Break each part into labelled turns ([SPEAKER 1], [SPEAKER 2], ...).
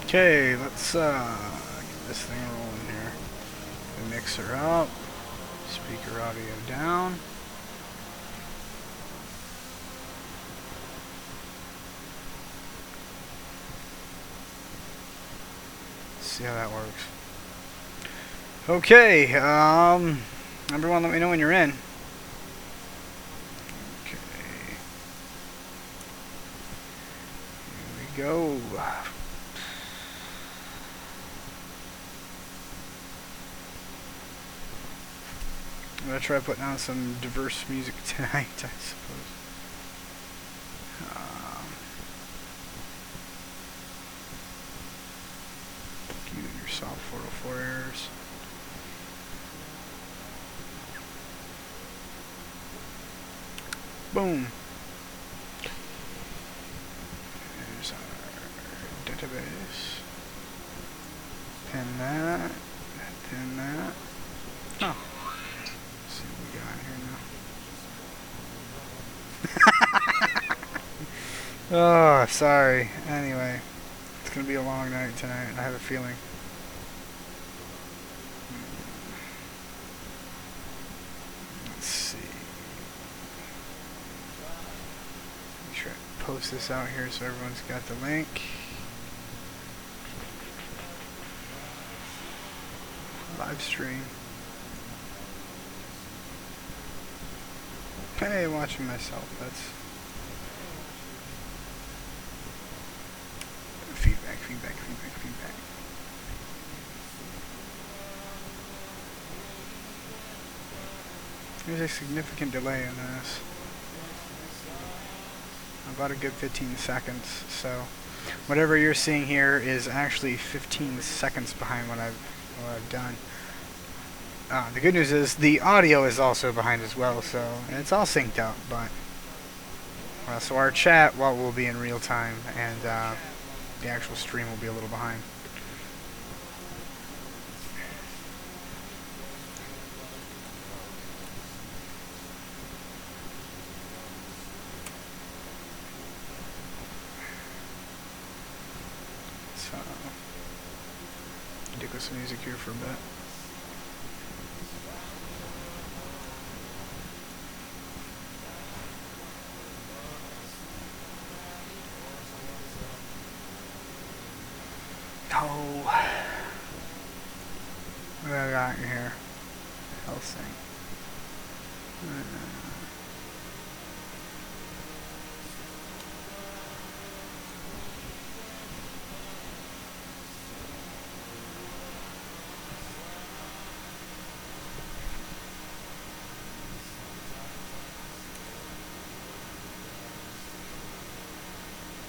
[SPEAKER 1] Okay, let's get this thing rolling here. The mixer up, speaker audio down. Let's see how that works. Okay, everyone let me know when you're in. Okay. Here we go. I'm gonna try putting on some diverse music tonight, I suppose. You and your soft 404 errors. Boom. There's our database. Pin that. Pin that. Oh. Let's see what we got here now. Oh, sorry. Anyway, it's gonna be a long night tonight, I have a feeling. Let's see. Make sure I post this out here so everyone's got the link. Live stream. Hey, watching myself. That's feedback. There's a significant delay in this. About a good 15 seconds. So whatever you're seeing here is actually 15 seconds behind what I've done. The good news is the audio is also behind as well, so it's all synced up. But so our chat will be in real time, and the actual stream will be a little behind. So stick with some music here for a bit. Oh, what do I got in here? Health thing.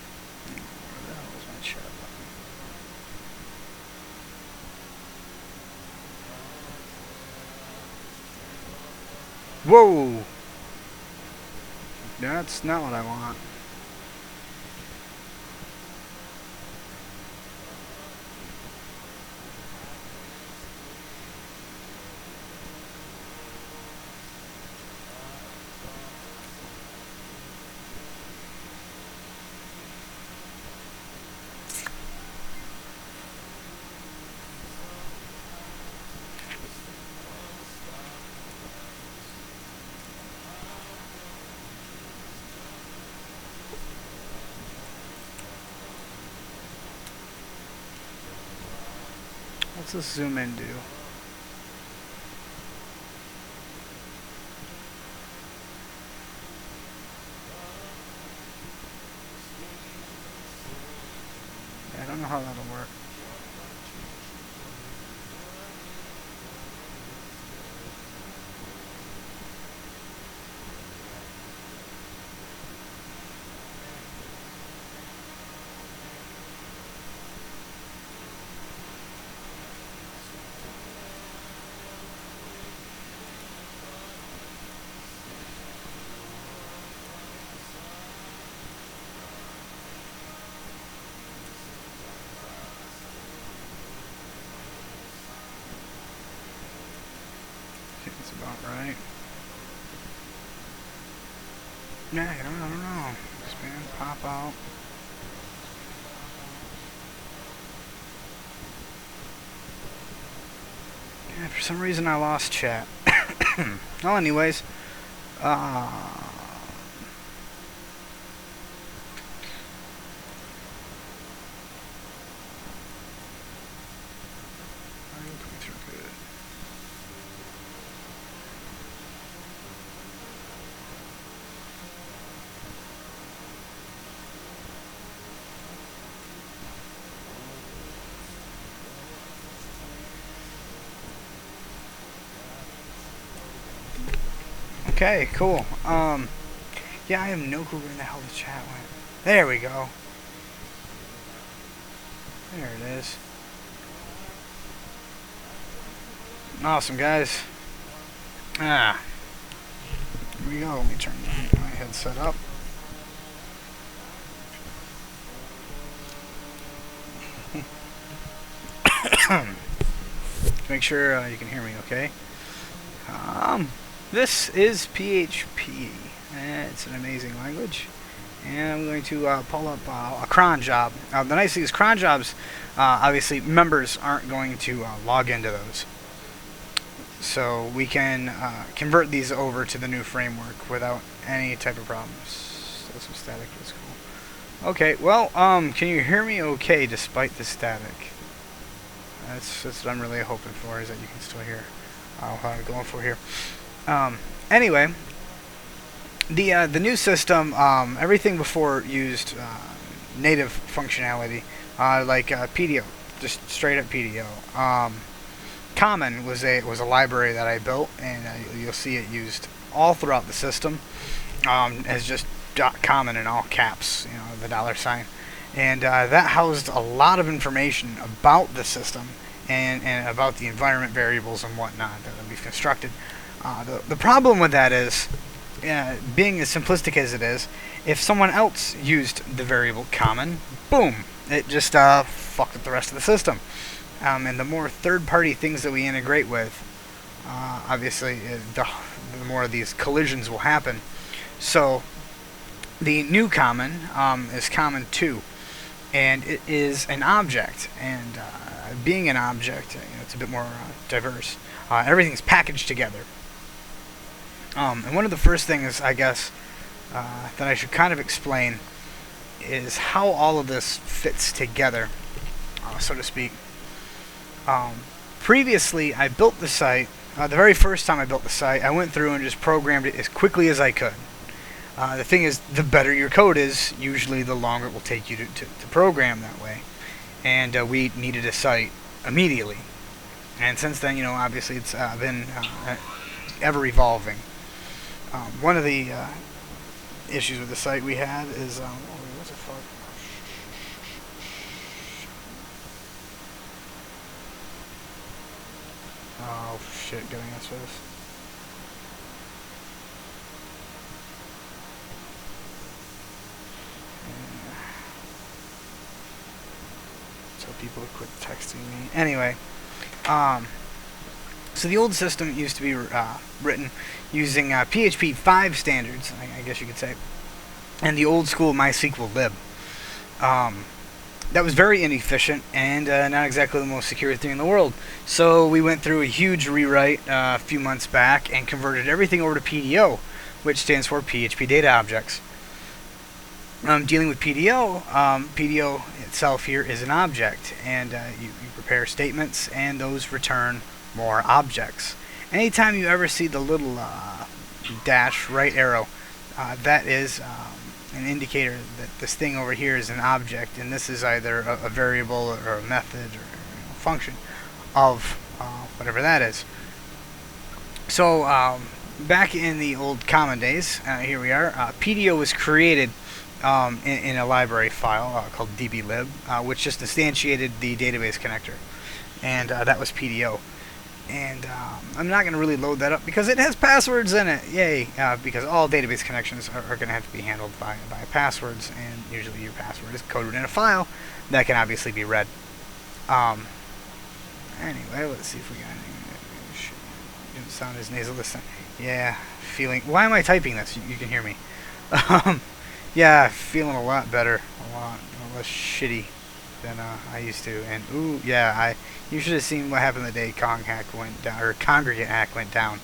[SPEAKER 1] Where the hell is my chat button? Whoa! That's not what I want. What's this zoom in do? I don't know how that'll work. That's about right. Yeah, I don't know. Expand, pop out. For some reason I lost chat. Well, anyways, okay, cool. Yeah, I have no clue where the hell the chat went. There we go. There it is. Awesome, guys. Here we go. Let me turn my headset up. Make sure you can hear me okay. This is PHP. It's an amazing language. And I'm going to pull up a cron job. The nice thing is cron jobs, obviously members aren't going to log into those. So we can convert these over to the new framework without any type of problems. That's some static, that's cool. Okay, well, can you hear me okay despite the static? That's what I'm really hoping for, is that you can still hear what I'm going for here. Anyway, the new system, everything before used native functionality, like PDO, just straight up PDO. Common was a library that I built, and you'll see it used all throughout the system as just .common in all caps, you know, the $sign, and that housed a lot of information about the system and about the environment variables and whatnot that we've constructed. The problem with that is, being as simplistic as it is, if someone else used the variable common, boom, it just fucked up the rest of the system. And the more third-party things that we integrate with, obviously, the more of these collisions will happen. So, the new common is common 2, and it is an object. And being an object, it's a bit more diverse. Everything's packaged together. And one of the first things, I guess, that I should kind of explain is how all of this fits together, so to speak. Previously, I built the site. The very first time I built the site, I went through and just programmed it as quickly as I could. The thing is, the better your code is, usually the longer it will take you to program that way. And we needed a site immediately. And since then, obviously it's been ever evolving. One of the issues with the site we had is, what the fuck? Oh shit, gotta answer this. So people have quit texting me. Anyway, so the old system used to be written using PHP 5 standards, I guess you could say, and the old school MySQL lib. That was very inefficient and not exactly the most secure thing in the world. So we went through a huge rewrite a few months back and converted everything over to PDO, which stands for PHP Data Objects. Dealing with PDO, PDO itself here is an object, and you prepare statements, and those return more objects. Anytime you ever see the little dash right arrow, that is an indicator that this thing over here is an object, and this is either a variable or a method or a function of whatever that is. So back in the old common days, here we are, PDO was created in a library file called dblib, which just instantiated the database connector, and that was PDO. And I'm not going to really load that up because it has passwords in it. Yay! Because all database connections are going to have to be handled by passwords, and usually your password is coded in a file that can obviously be read. Anyway, let's see if we got anything. Didn't sound as nasal this time. Yeah, feeling. Why am I typing this? You can hear me. Yeah, feeling a lot better, a lot less shitty than I used to. And ooh, yeah, you should have seen what happened the day Kong hack went down, or Congregate hack went down.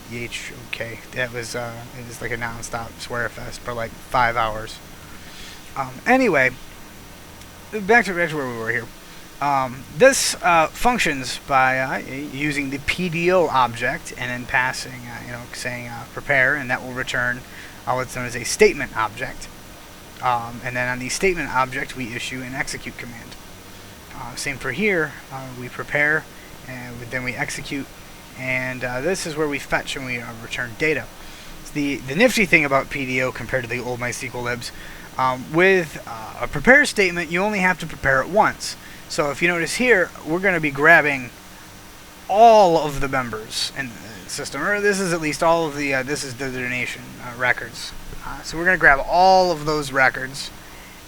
[SPEAKER 1] YHOK. That was it was like a non-stop swear fest for like 5 hours. Anyway, back to where we were here. This functions by using the PDO object and then passing, saying prepare, and that will return what's known as a statement object. And then on the statement object, we issue an execute command. Same for here. We prepare, and then we execute, and this is where we fetch and we return data. The nifty thing about PDO compared to the old MySQL libs, with a prepare statement, you only have to prepare it once. So if you notice here, we're going to be grabbing all of the members in the system, or this is at least all of the, this is the donation records. So we're going to grab all of those records,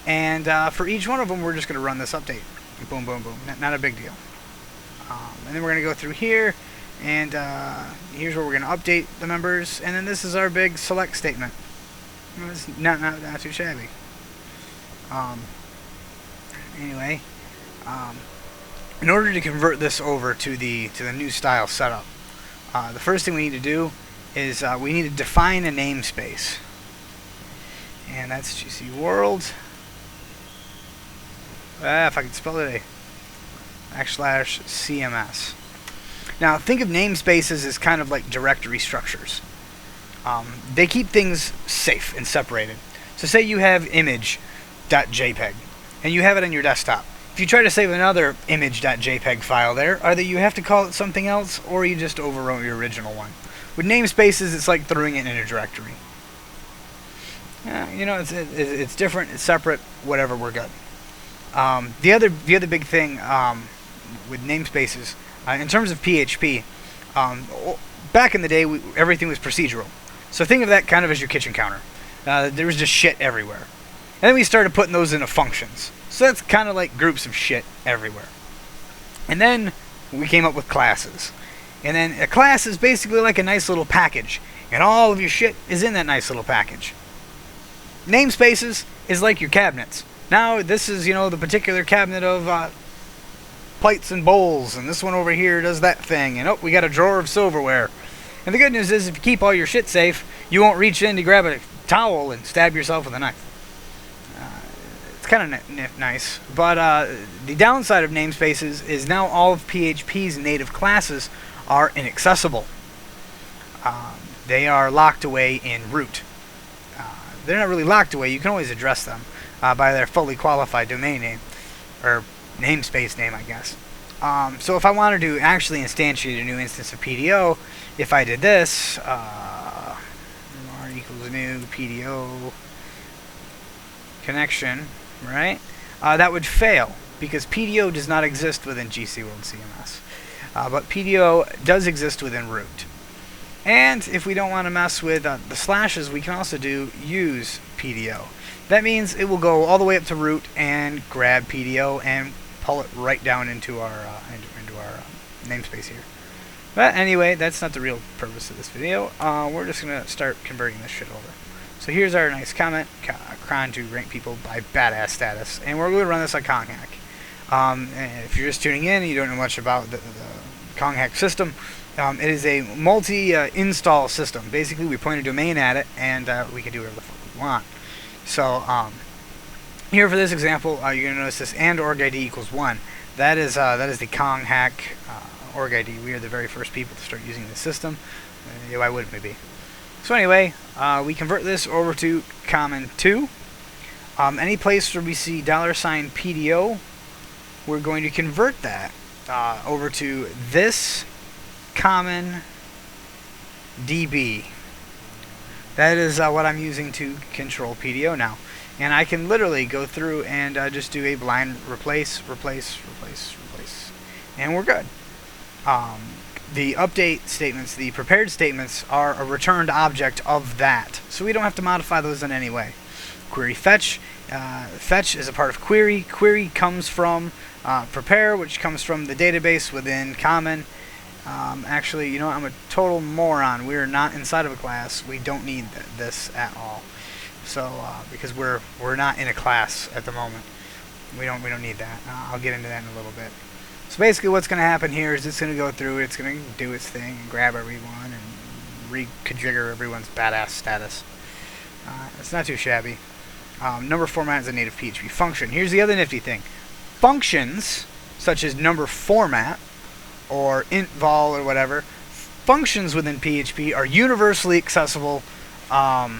[SPEAKER 1] and for each one of them, we're just going to run this update. Boom, boom, boom. Not a big deal. And then we're going to go through here, and here's where we're going to update the members, and then this is our big select statement. It's not too shabby. Anyway, in order to convert this over to the new style setup, the first thing we need to do is we need to define a namespace, and that's GC World. If I can spell it, /CMS. Now, think of namespaces as kind of like directory structures. They keep things safe and separated. So say you have image.jpg, and you have it on your desktop. If you try to save another image.jpg file there, either you have to call it something else, or you just overwrote your original one. With namespaces, it's like throwing it in a directory. It's different, it's separate, whatever, we're good. The other big thing with namespaces, in terms of PHP, back in the day, everything was procedural. So think of that kind of as your kitchen counter. There was just shit everywhere. And then we started putting those into functions. So that's kind of like groups of shit everywhere. And then we came up with classes. And then a class is basically like a nice little package. And all of your shit is in that nice little package. Namespaces is like your cabinets. Now this is, the particular cabinet of plates and bowls. And this one over here does that thing. And we got a drawer of silverware. And the good news is, if you keep all your shit safe, you won't reach in to grab a towel and stab yourself with a knife. It's kind of nice. But the downside of namespaces is now all of PHP's native classes are inaccessible. They are locked away in root. They're not really locked away. You can always address them by their fully qualified domain name, or namespace name, I guess. So if I wanted to actually instantiate a new instance of PDO, if I did this, r equals new PDO connection, right? That would fail, because PDO does not exist within GC World CMS. But PDO does exist within root. And if we don't want to mess with the slashes, we can also do use PDO. That means it will go all the way up to root and grab PDO and pull it right down into our namespace here. But anyway, that's not the real purpose of this video. We're just going to start converting this shit over. So here's our nice comment, cron to rank people by badass status. And we're going to run this on Kong hack. If you're just tuning in and you don't know much about the Kong hack system, it is a multi-install system. Basically, we point a domain at it, and we can do whatever the fuck we want. So here for this example, you're going to notice this and org ID equals 1. That is the Kong hack org ID. We are the very first people to start using this system. Why wouldn't we be? So anyway, we convert this over to common 2. Any place where we see $PDO, we're going to convert that over to this common DB. That is what I'm using to control PDO now. And I can literally go through and just do a blind replace. And we're good. The update statements, the prepared statements, are a returned object of that. So we don't have to modify those in any way. Query fetch. Fetch is a part of query. Query comes from prepare, which comes from the database within common. Actually, I'm a total moron. We are not inside of a class. We don't need this at all. So, because we're not in a class at the moment. We don't need that. I'll get into that in a little bit. So basically what's going to happen here is it's going to go through, it's going to do its thing, and grab everyone, and reconfigure everyone's badass status. It's not too shabby. Number format is a native PHP function. Here's the other nifty thing. Functions, such as number format, or int vol or whatever, functions within PHP are universally accessible. That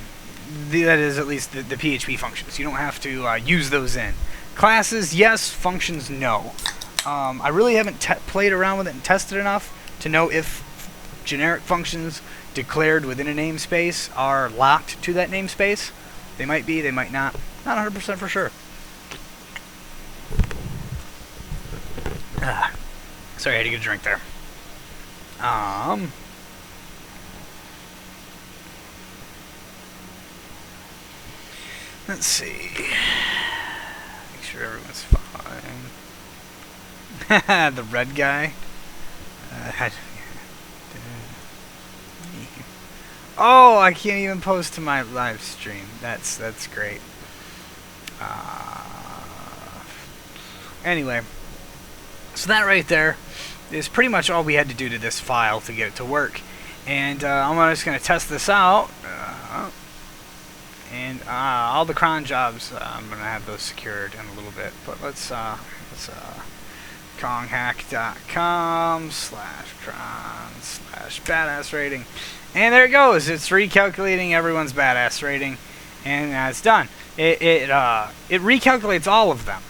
[SPEAKER 1] is at least the PHP functions. You don't have to use those in. Classes, yes. Functions, no. I really haven't played around with it and tested enough to know if generic functions declared within a namespace are locked to that namespace. They might be, they might not. Not 100% for sure. Sorry, I had to get a drink there. Let's see. Make sure everyone's fine. The red guy. Oh, I can't even post to my live stream. That's great. Anyway, so that right there is pretty much all we had to do to this file to get it to work. And I'm just going to test this out. And all the cron jobs, I'm going to have those secured in a little bit. But let's konghack.com/cron/badass rating. And there it goes. It's recalculating everyone's badass rating. And it's done. It recalculates all of them.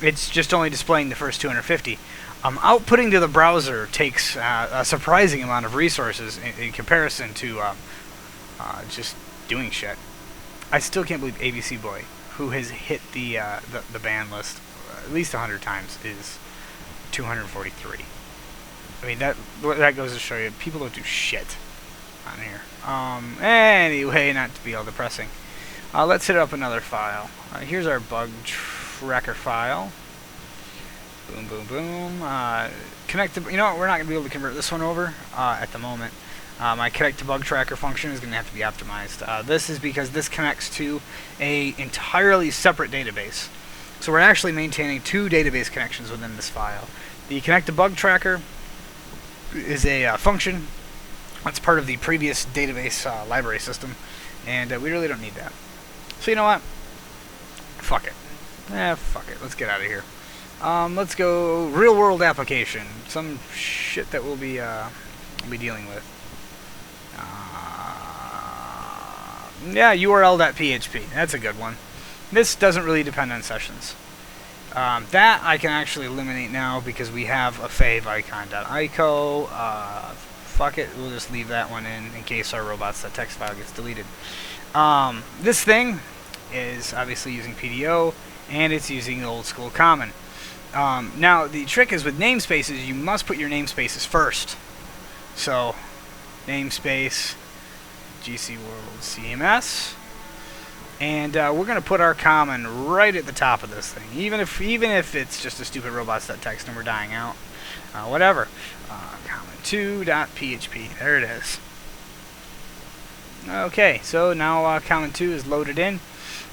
[SPEAKER 1] It's just only displaying the first 250. Outputting to the browser takes a surprising amount of resources in comparison to just doing shit. I still can't believe ABC Boy, who has hit the ban list at least 100 times, is 243. I mean, that goes to show you, people don't do shit on here. Anyway, not to be all depressing. Let's hit up another file. Here's our bug tracker file. Boom, boom, boom. Connect to, you know what, we're not going to be able to convert this one over at the moment. My connect to bug tracker function is going to have to be optimized. This is because this connects to a entirely separate database. So we're actually maintaining two database connections within this file. The connect to bug tracker is a function that's part of the previous database library system, and we really don't need that. So you know what? Fuck it. Fuck it. Let's get out of here. Let's go real world application. Some shit that we'll be dealing with. Yeah, url.php. That's a good one. This doesn't really depend on sessions. That I can actually eliminate now because we have a fav icon.ico. Fuck it, we'll just leave that one in case our robots.txt file gets deleted. This thing is obviously using PDO, and it's using the old school common. Now, the trick is with namespaces, you must put your namespaces first. So, namespace, GC World CMS, and we're going to put our common right at the top of this thing, even if it's just a stupid robots.txt and we're dying out. Whatever. Common2.php. There it is. Okay, so now common2 is loaded in,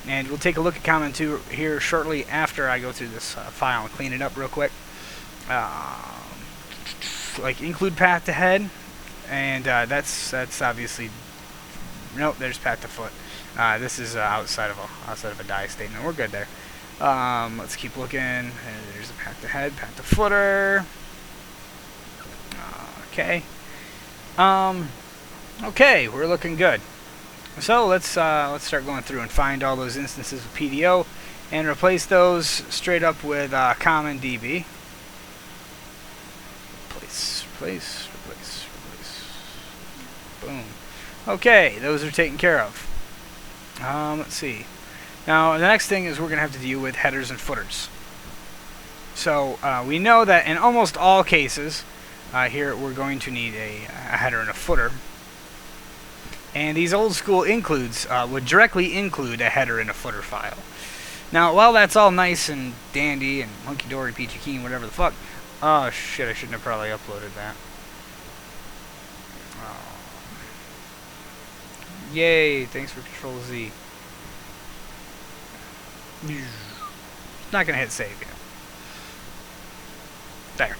[SPEAKER 1] and we'll take a look at common2 here shortly after I go through this file and clean it up real quick. Like include path to head, and that's obviously, nope, there's path to foot. This is outside of a die statement. We're good there. Let's keep looking. There's a path to head, path to footer. Okay. Okay, we're looking good. So let's start going through and find all those instances of PDO and replace those straight up with common DB. Replace. Boom. Okay, those are taken care of. Let's see. Now the next thing is we're going to have to deal with headers and footers. So we know that in almost all cases here we're going to need a header and a footer. And these old school includes would directly include a header and a footer file. Now, while that's all nice and dandy and hunky-dory, peachy keen, whatever the fuck. Oh shit, I shouldn't have probably uploaded that. Yay, thanks for Control Z. not going to hit save yet. There.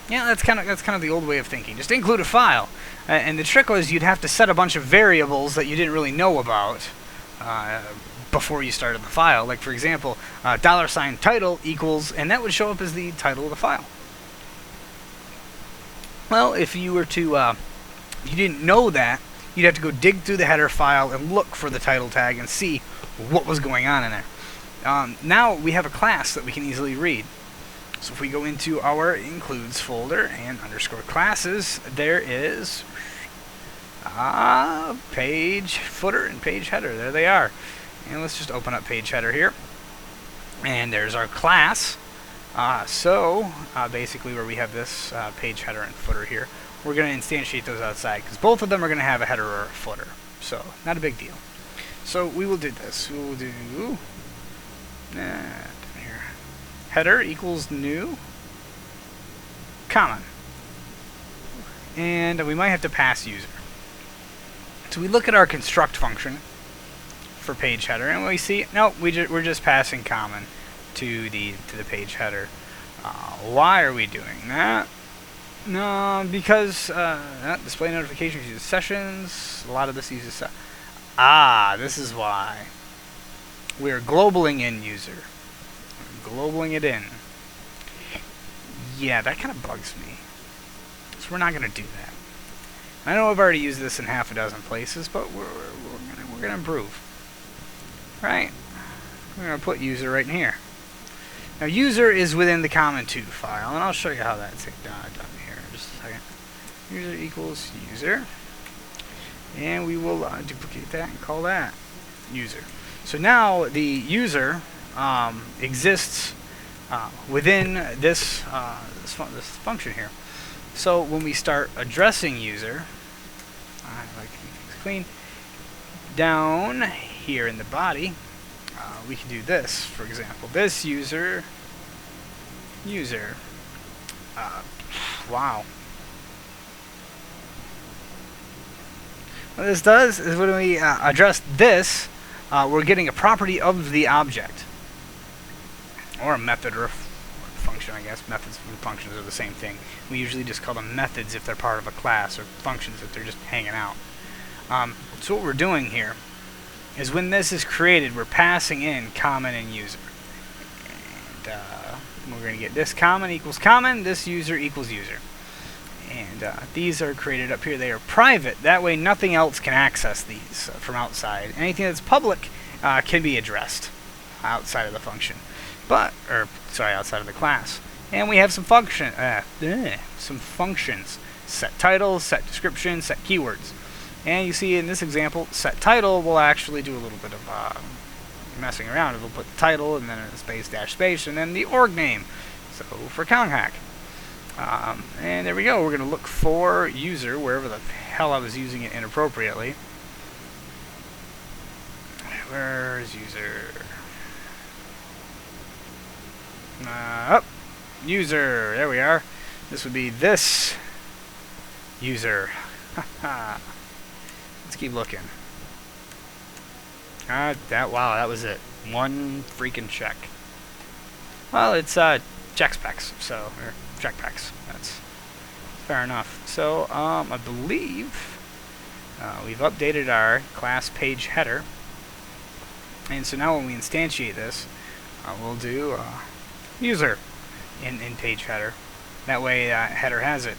[SPEAKER 1] Yeah, that's kind of the old way of thinking. Just include a file, and the trick was you'd have to set a bunch of variables that you didn't really know about before you started the file. Like for example, $title equals, and that would show up as the title of the file. Well, if you were to, you didn't know that, you'd have to go dig through the header file and look for the title tag and see what was going on in there. Now we have a class that we can easily read. So if we go into our includes folder and underscore classes, there is page footer and page header. There they are. And let's just open up page header here. And there's our class. Basically where we have this page header and footer here, we're going to instantiate those outside because both of them are going to have a header or a footer. So not a big deal. So we will do this. We will do here. Header equals new, common. And we might have to pass user. So we look at our construct function for page header, and we see, nope, we're just passing common to the page header. Why are we doing that? No, because display notifications uses sessions. A lot of this uses this is why. We're globaling in user. Globaling it in. Yeah, that kind of bugs me. So we're not going to do that. I know I've already used this in half a dozen places, but we're gonna improve. Right? We're gonna put user right in here. Now user is within the common2 file, and I'll show you how that's done here in just a second. User equals user, and we will duplicate that and call that user. So now the user exists within this function here. So when we start addressing user, I like to keep things clean, down here in the body, we can do this. For example, this user. Wow. What this does is when we address this, we're getting a property of the object. Or a method or a function, I guess. Methods and functions are the same thing. We usually just call them methods if they're part of a class, or functions if they're just hanging out. So what we're doing here is when this is created, we're passing in common and user. And we're going to get this common equals common, this user equals user. And these are created up here. They are private. That way nothing else can access these from outside. Anything that's public can be addressed outside of the function. Outside of the class. And we have some functions. Set title, set description, set keywords. And you see in this example, set title will actually do a little bit of messing around. It'll put the title and then a space dash space and then the org name. So for Konghack. And there we go. We're going to look for user wherever the hell I was using it inappropriately. Where's user? User. There we are. This would be this user. Let's keep looking. Wow, that was it. One freaking check. Well, it's check specs, so or check packs. That's fair enough. So I believe we've updated our class page header, and so now when we instantiate this, we'll do user in page header. That way header has it.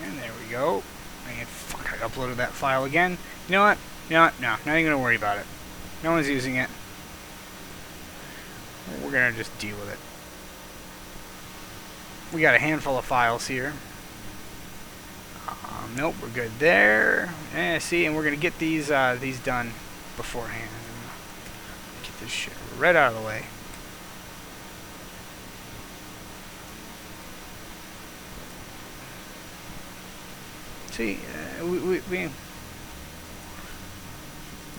[SPEAKER 1] And there we go. And fuck, I uploaded that file again. You know what? No, not even gonna worry about it. No one's using it. We're gonna just deal with it. We got a handful of files here. Nope, we're good there. See, and we're gonna get these done beforehand. Get this shit right out of the way. See, it's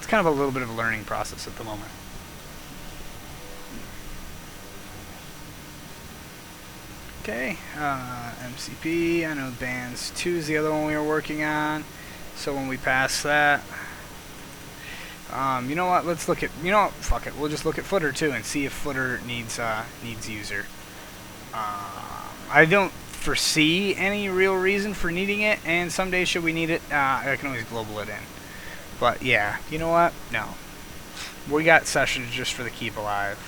[SPEAKER 1] kind of a little bit of a learning process at the moment. Okay, MCP, I know bands 2 is the other one we were working on, so when we pass that, You know what? Let's look at. You know what? Fuck it. We'll just look at footer too and see if footer needs user. I don't foresee any real reason for needing it, and someday should we need it, I can always global it in. But yeah, you know what? No, we got sessions just for the keep alive.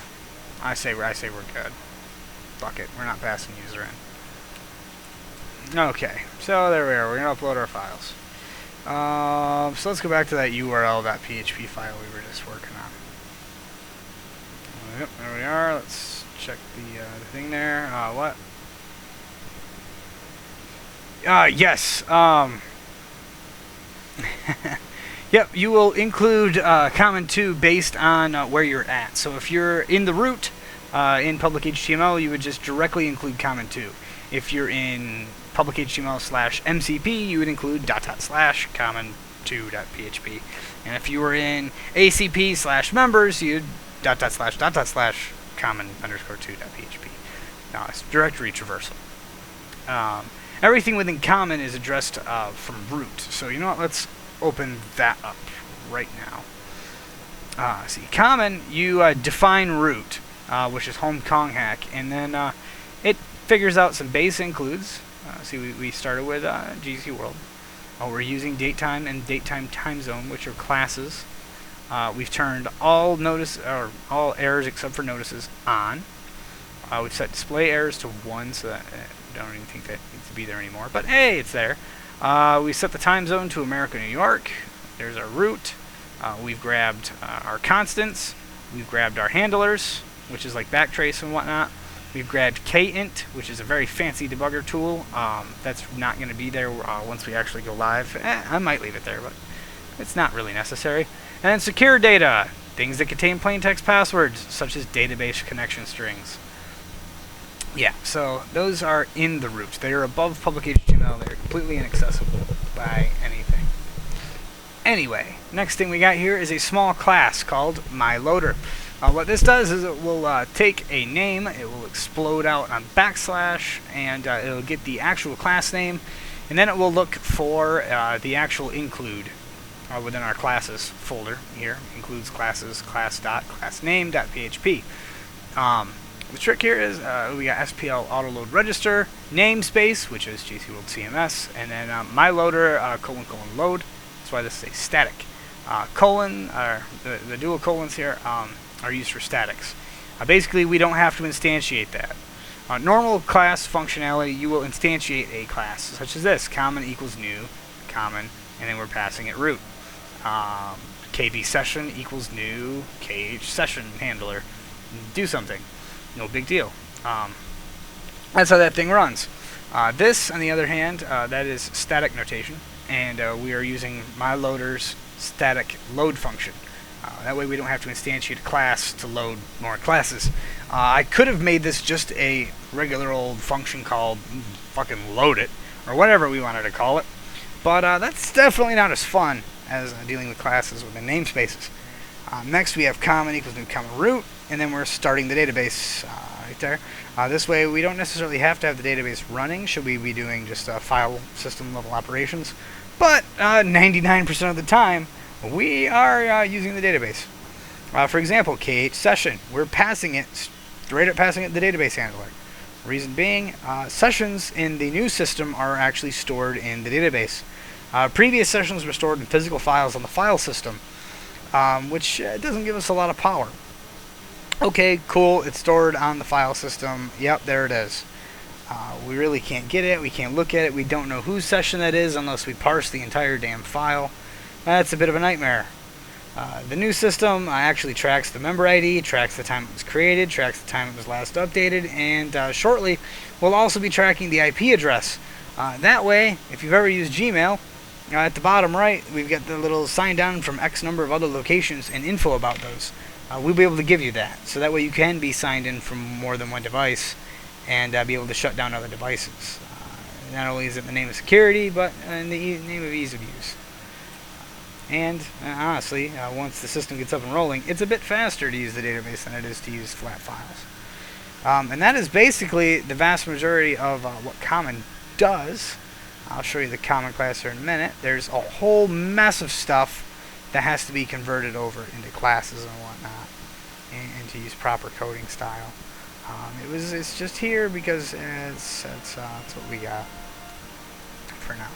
[SPEAKER 1] I say we're good. Fuck it. We're not passing user in. Okay, so there we are. We're gonna upload our files. So let's go back to that URL.php file we were just working on. Yep, there we are. Let's check the thing there. What? Yes. Yep, you will include common 2 based on where you're at. So if you're in the root in public HTML, you would just directly include common 2. If you're in public HTML/MCP, you would include .. common2.php. And if you were in ACP/members, you'd .. common_2.php. Now it's directory traversal. Everything within common is addressed from root. So you know what? Let's open that up right now. See, common, you define root, which is home Kong hack, and then it figures out some base includes. See, we started with GC World. We're using datetime and datetime time zone, which are classes. We've turned all errors except for notices on. We've set display errors to 1, so that I don't even think that needs to be there anymore. But hey, it's there. We set the time zone to America, New York. There's our root. We've grabbed our constants. We've grabbed our handlers, which is like backtrace and whatnot. We've grabbed kint, which is a very fancy debugger tool. That's not going to be there once we actually go live. I might leave it there, but it's not really necessary. And then secure data, things that contain plain text passwords, such as database connection strings. Yeah, so those are in the root. They are above public HTML. They're completely inaccessible by anything. Anyway, next thing we got here is a small class called myLoader. What this does is it will take a name, it will explode out on \, and it'll get the actual class name, and then it will look for the actual include within our classes folder here. Includes classes, class.classname.php. The trick here is we got SPL autoload register, namespace, which is GC World CMS, and then myLoader : load. That's why this is a static. Colon, or the dual colons here are used for statics. Basically, we don't have to instantiate that. Normal class functionality, you will instantiate a class, such as this, common equals new, common, and then we're passing it root. KB session equals new, KH session handler. Do something. No big deal. That's how that thing runs. This, on the other hand, that is static notation, and we are using myLoader's static load function. That way we don't have to instantiate a class to load more classes. I could have made this just a regular old function called fucking load it, or whatever we wanted to call it, but that's definitely not as fun as dealing with classes within namespaces. Next we have common equals new common root, and then we're starting the database right there. This way we don't necessarily have to have the database running, should we be doing just file system level operations, but 99% of the time we are using the database. For example, KH session, we're passing it, straight up passing it the database handler. Reason being, sessions in the new system are actually stored in the database. Previous sessions were stored in physical files on the file system, which doesn't give us a lot of power. Okay, cool, it's stored on the file system. Yep, there it is. We really can't get it, we can't look at it, we don't know whose session that is unless we parse the entire damn file. That's a bit of a nightmare. The new system actually tracks the member ID, tracks the time it was created, tracks the time it was last updated, and shortly we'll also be tracking the IP address. That way, if you've ever used Gmail, at the bottom right, we've got the little sign down from X number of other locations and info about those. We'll be able to give you that, so that way you can be signed in from more than one device and be able to shut down other devices. Not only is it the name of security, but in the name of ease of use. And honestly, once the system gets up and rolling, it's a bit faster to use the database than it is to use flat files. And that is basically the vast majority of what common does. I'll show you the common class here in a minute. There's a whole mess of stuff that has to be converted over into classes and whatnot, and to use proper coding style. It's just here because that's what we got for now.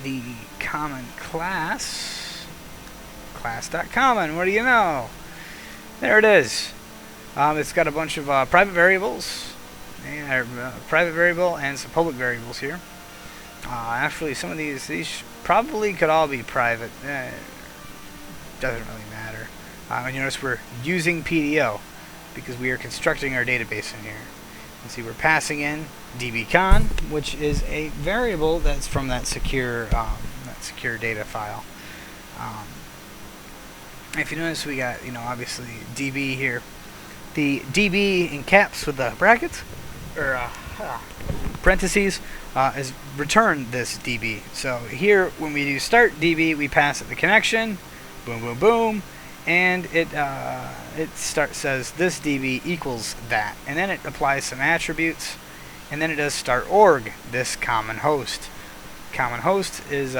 [SPEAKER 1] The common class.common, what do you know? There it is. It's got a bunch of private variables, and private variable and some public variables here. Actually, some of these probably could all be private. Doesn't really matter. And you notice we're using PDO because we are constructing our database in here. You see we're passing in dbcon, which is a variable that's from that secure data file. If you notice, we got, obviously db here. The db in caps with the brackets or parentheses is return this db. So here, when we do start db, we pass it the connection, boom, boom, boom, and it says this db equals that, and then it applies some attributes, and then it does start org, this common host. Common host is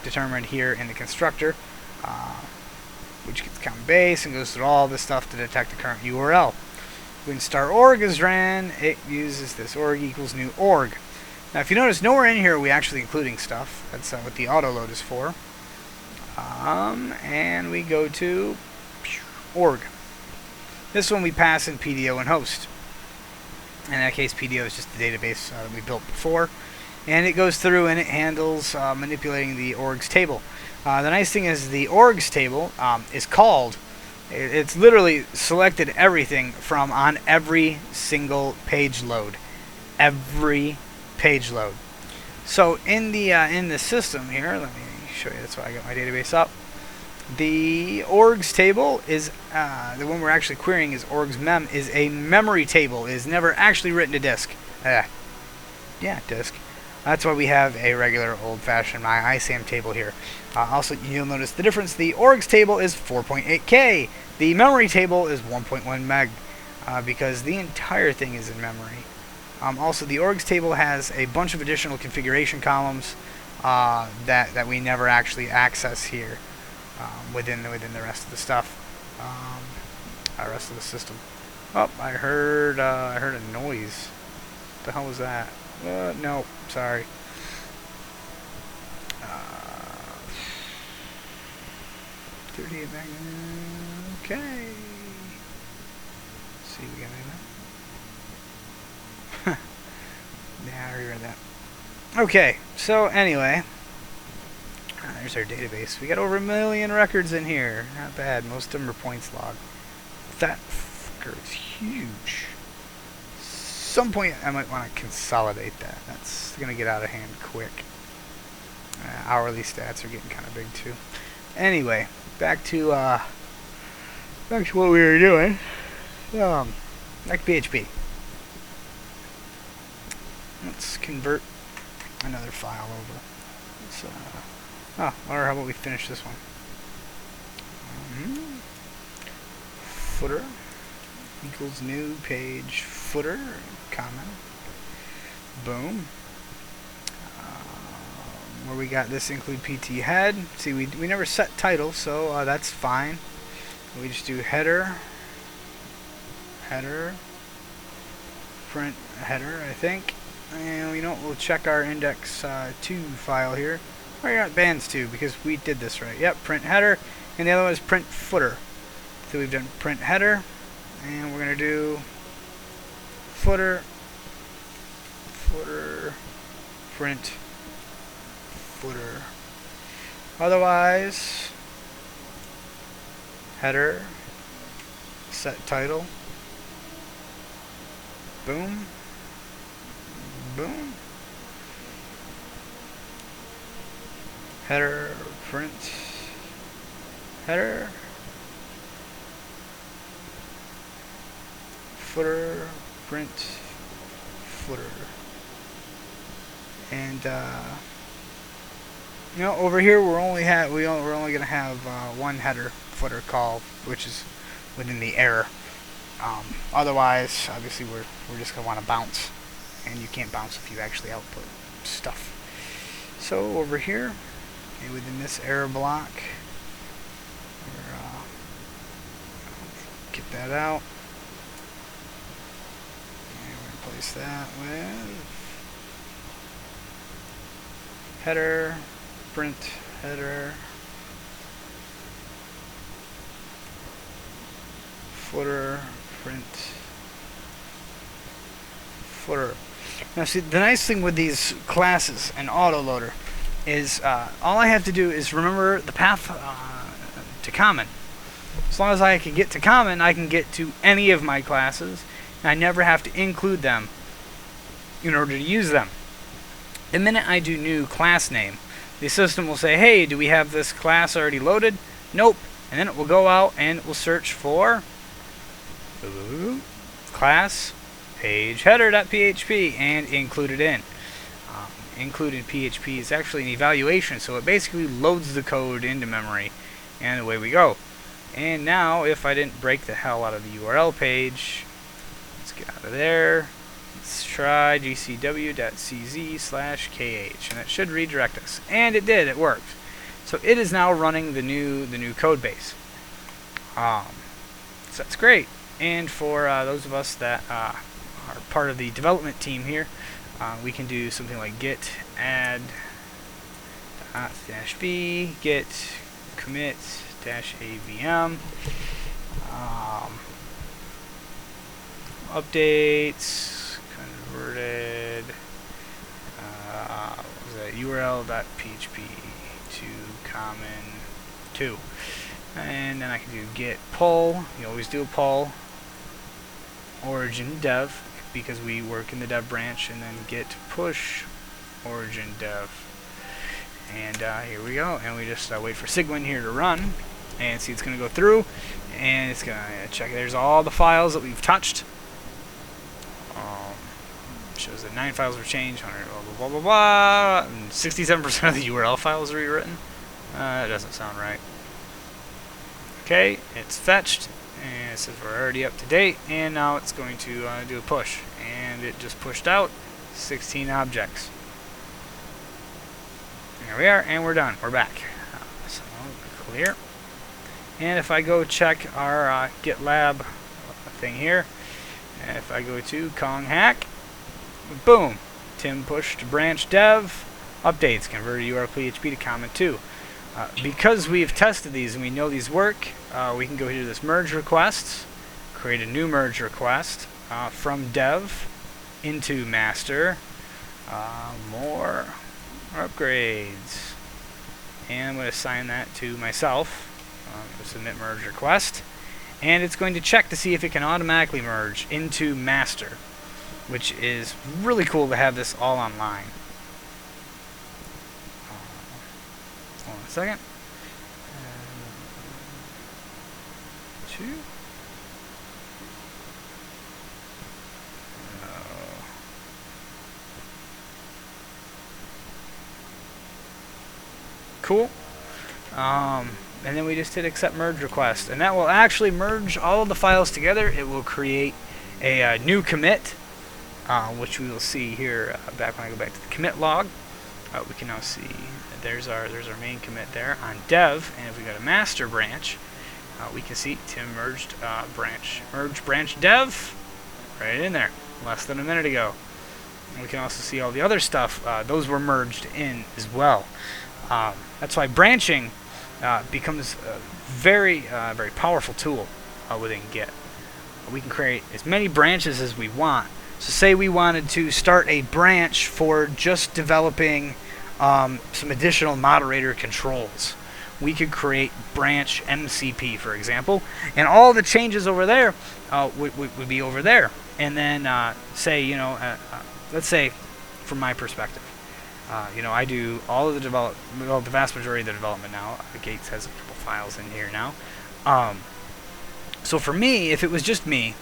[SPEAKER 1] determined here in the constructor, which gets common base and goes through all this stuff to detect the current URL. When start org is ran, it uses this org equals new org. Now, if you notice, nowhere in here are we actually including stuff. That's what the auto load is for. And we go to org. This one we pass in PDO and host. In that case, PDO is just the database that we built before. And it goes through and it handles manipulating the orgs table. The nice thing is the orgs table is called. It's literally selected everything from on every single page load. Every page load. So in the system here, let me show you. That's why I got my database up. The orgs table is the one we're actually querying is orgs mem is a memory table. It is never actually written to disk. Yeah, disk. That's why we have a regular old-fashioned ISAM table here. Also, you'll notice the difference. The orgs table is 4.8K. The memory table is 1.1 meg because the entire thing is in memory. Also, the orgs table has a bunch of additional configuration columns that we never actually access here within the rest of the stuff, the rest of the system. Oh, I heard a noise. What the hell was that? No, sorry. 38 meg. Okay. Let's see, we got anything? Yeah, I already read that. Okay, so anyway, there's our database. We got over 1 million records in here. Not bad. Most of them are points log. That fucker is huge. Some point I might want to consolidate that. That's going to get out of hand quick. Hourly stats are getting kind of big too. Anyway, back to what we were doing. Like PHP. Let's convert another file over. Let's, or how about we finish this one? Footer equals new page footer, comment. Boom. Where we got this include PT head. See, we never set title, so that's fine. We just do header, print header, I think. And we'll check our index 2 file here. Or you're not bands 2 because we did this right. Yep, print header, and the other one is print footer. So we've done print header, and we're gonna do footer, print footer. Otherwise, header, set title, boom, boom, header, print, header, footer, print, footer. And over here we're only gonna have one header footer call, which is within the error. Otherwise, obviously, we're just gonna want to bounce, and you can't bounce if you actually output stuff. So over here, And within this error block, get that out. And replace that with header, print header, footer, print footer. Now see, the nice thing with these classes and autoloader is all I have to do is remember the path to common. As long as I can get to common, I can get to any of my classes, and I never have to include them in order to use them. The minute I do new class name, the system will say, hey, do we have this class already loaded? Nope. And then it will go out and it will search for class page header.php and include it in. Included PHP is actually an evaluation, so it basically loads the code into memory, and away we go. And now, if I didn't break the hell out of the URL page, let's get out of there. Let's try gcw.cz/kh, and it should redirect us. And it did. It worked. So it is now running the new code base. So that's great. And for those of us that are part of the development team here, we can do something like git add -v, git commit -avm, updates converted what was that, url.php to common 2, and then I can do git pull. You always do a pull origin dev, because we work in the dev branch, and then git push origin dev. And here we go, and we just wait for Sigwin here to run, and see it's going to go through, and it's going to check. There's all the files that we've touched. Shows that 9 files were changed, 100 blah blah blah blah, and 67% of the URL files are rewritten. That doesn't sound right. Okay, it's fetched, and it says we're already up to date, and now it's going to do a push, and it just pushed out 16 objects. There we are, and we're done. We're back. So clear. And if I go check our GitLab thing here, and if I go to Kong hack, boom, Tim pushed branch dev, updates, converted URL PHP to common 2. Because we've tested these and we know these work, we can go here to this merge requests, create a new merge request from dev into master, more upgrades, and I'm going to assign that to myself. Submit merge request, and it's going to check to see if it can automatically merge into master, which is really cool to have this all online. Hold on a second. 2. Cool. And then we just hit accept merge request, and that will actually merge all of the files together. It will create a new commit, which we will see here back when I go back to the commit log. We can now see that there's our main commit there on dev, and if we go to master branch, we can see Tim merged merge branch dev right in there less than a minute ago. And we can also see all the other stuff; those were merged in as well. That's why branching becomes a very powerful tool within Git. We can create as many branches as we want. So say we wanted to start a branch for just developing some additional moderator controls. We could create branch MCP, for example, and all the changes over there would be over there. And then say, let's say, from my perspective, I do all of the the vast majority of the development now. Gates has a couple files in here now. So for me, if it was just me,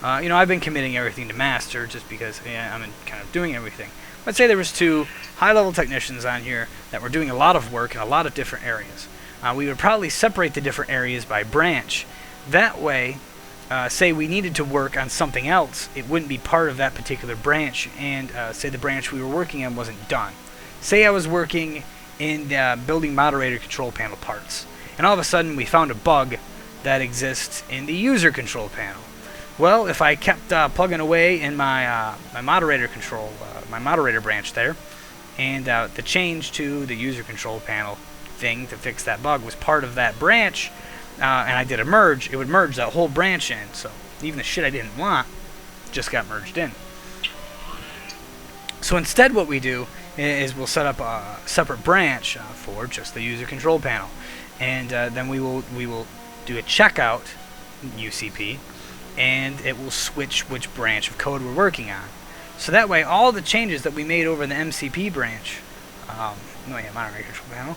[SPEAKER 1] I've been committing everything to master just because I'm kind of doing everything. Let's say there was 2 high-level technicians on here that were doing a lot of work in a lot of different areas. We would probably separate the different areas by branch. That way, say we needed to work on something else, it wouldn't be part of that particular branch, and say the branch we were working on wasn't done. Say I was working in building moderator control panel parts. And all of a sudden we found a bug that exists in the user control panel. Well, if I kept plugging away in my my moderator control, my moderator branch there, and the change to the user control panel thing to fix that bug was part of that branch, and I did a merge, it would merge that whole branch in. So even the shit I didn't want just got merged in. So instead what we do is we'll set up a separate branch for just the user control panel, and then we will do a checkout UCP, and it will switch which branch of code we're working on. So that way all the changes that we made over the MCP branch, moderator control panel,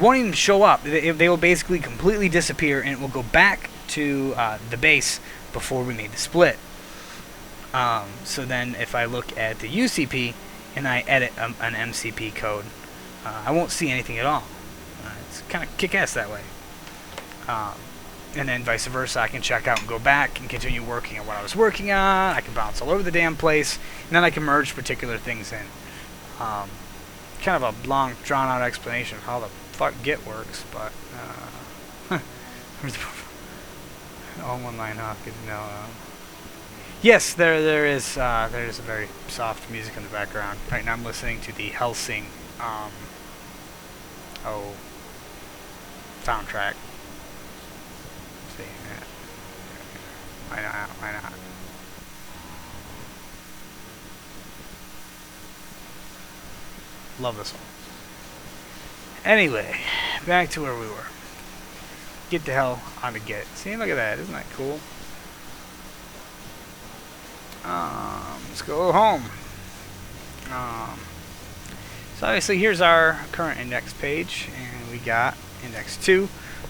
[SPEAKER 1] won't even show up. They will basically completely disappear, and it will go back to the base before we made the split. So then if I look at the UCP and I edit an MCP code, I won't see anything at all. It's kind of kick-ass that way. And then vice versa, I can check out and go back and continue working on what I was working on. I can bounce all over the damn place, and then I can merge particular things in. Kind of a long, drawn-out explanation of how the fuck Git works, but all one line off. Good to know. Yes, there is a very soft music in the background. Right now I'm listening to the Helsing soundtrack. Why not? Why not? Love this one. Anyway, back to where we were. Get the hell on to Git. See, look at that. Isn't that cool? Let's go home. So obviously here's our current index page, and we got index 2,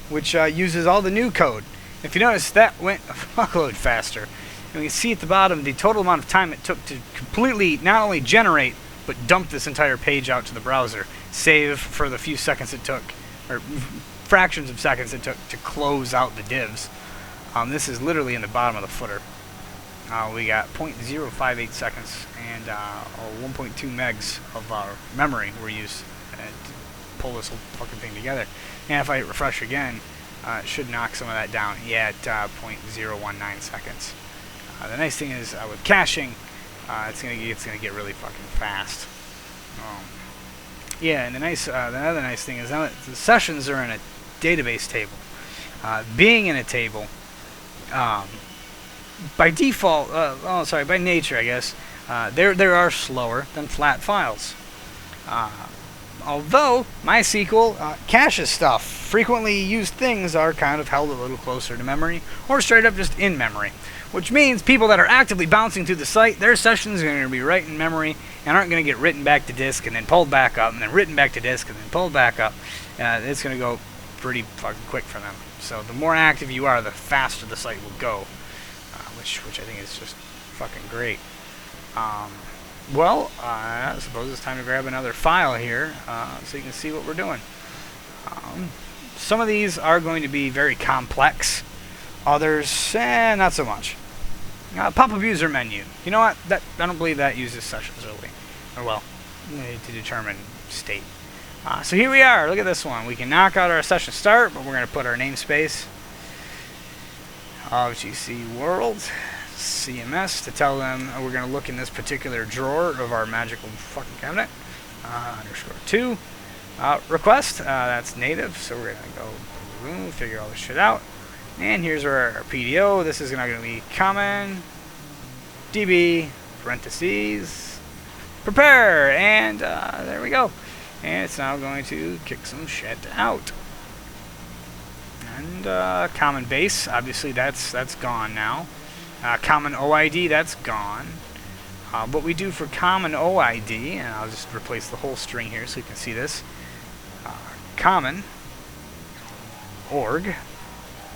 [SPEAKER 1] which uses all the new code. If you notice, that went a fuckload faster. And we can see at the bottom the total amount of time it took to completely not only generate, but dump this entire page out to the browser, save for the few seconds it took, or fractions of seconds it took to close out the divs. This is literally in the bottom of the footer. We got 0.058 seconds and 1.2 megs of our memory were used to pull this whole fucking thing together. And if I hit refresh again, it should knock some of that down. Yeah, at 0.019 seconds. The nice thing is with caching, it's gonna get really fucking fast. Yeah, and the other nice thing is now that the sessions are in a database table. Being in a table, by default, by nature, I guess, they are slower than flat files. Although MySQL caches stuff, frequently used things are kind of held a little closer to memory, or straight up just in memory. Which means people that are actively bouncing through the site, their sessions are going to be right in memory and aren't going to get written back to disk and then pulled back up and then written back to disk and then pulled back up. It's going to go pretty fucking quick for them. So the more active you are, the faster the site will go, which I think is just fucking great. Well, I suppose it's time to grab another file here so you can see what we're doing. Some of these are going to be very complex. Others, not so much. Pop-up user menu. You know what? I don't believe that uses sessions really. Or well, to determine state. So here we are. Look at this one. We can knock out our session start, but we're going to put our namespace of GC World CMS to tell them we're going to look in this particular drawer of our magical fucking cabinet. _2. Request. That's native, so we're going to go figure all this shit out. And here's our PDO. This is not going to be common. DB parentheses prepare, and there we go. And it's now going to kick some shit out. And common base, obviously that's gone now. Common OID, that's gone. What we do for common OID, and I'll just replace the whole string here so you can see this. Common org,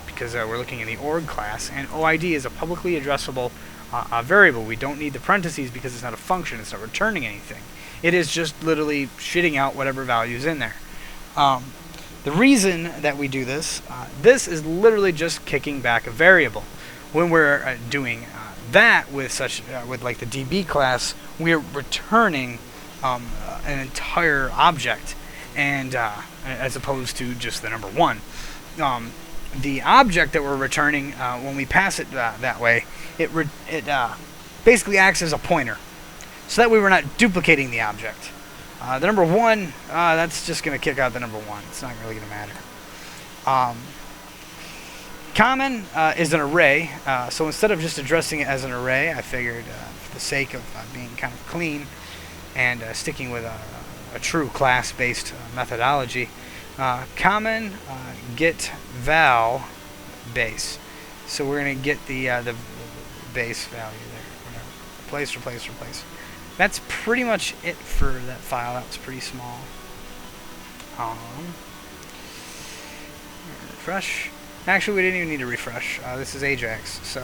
[SPEAKER 1] because we're looking in the org class, and OID is a publicly addressable variable. We don't need the parentheses because it's not a function, it's not returning anything. It is just literally shitting out whatever value is in there. The reason that we do this, this is literally just kicking back a variable. When we're doing that with like the DB class, we're returning an entire object. and as opposed to just the number 1. The object that we're returning, when we pass it that way, it basically acts as a pointer. So that way we're not duplicating the object. The number 1, that's just going to kick out the number 1. It's not really going to matter. Common is an array, so instead of just addressing it as an array, I figured for the sake of being kind of clean and sticking with a true class-based methodology, common get val base. So we're going to get the base value there. Whatever. Replace, replace, replace. That's pretty much it for that file. That was pretty small. Refresh. Actually, we didn't even need to refresh. This is Ajax. So,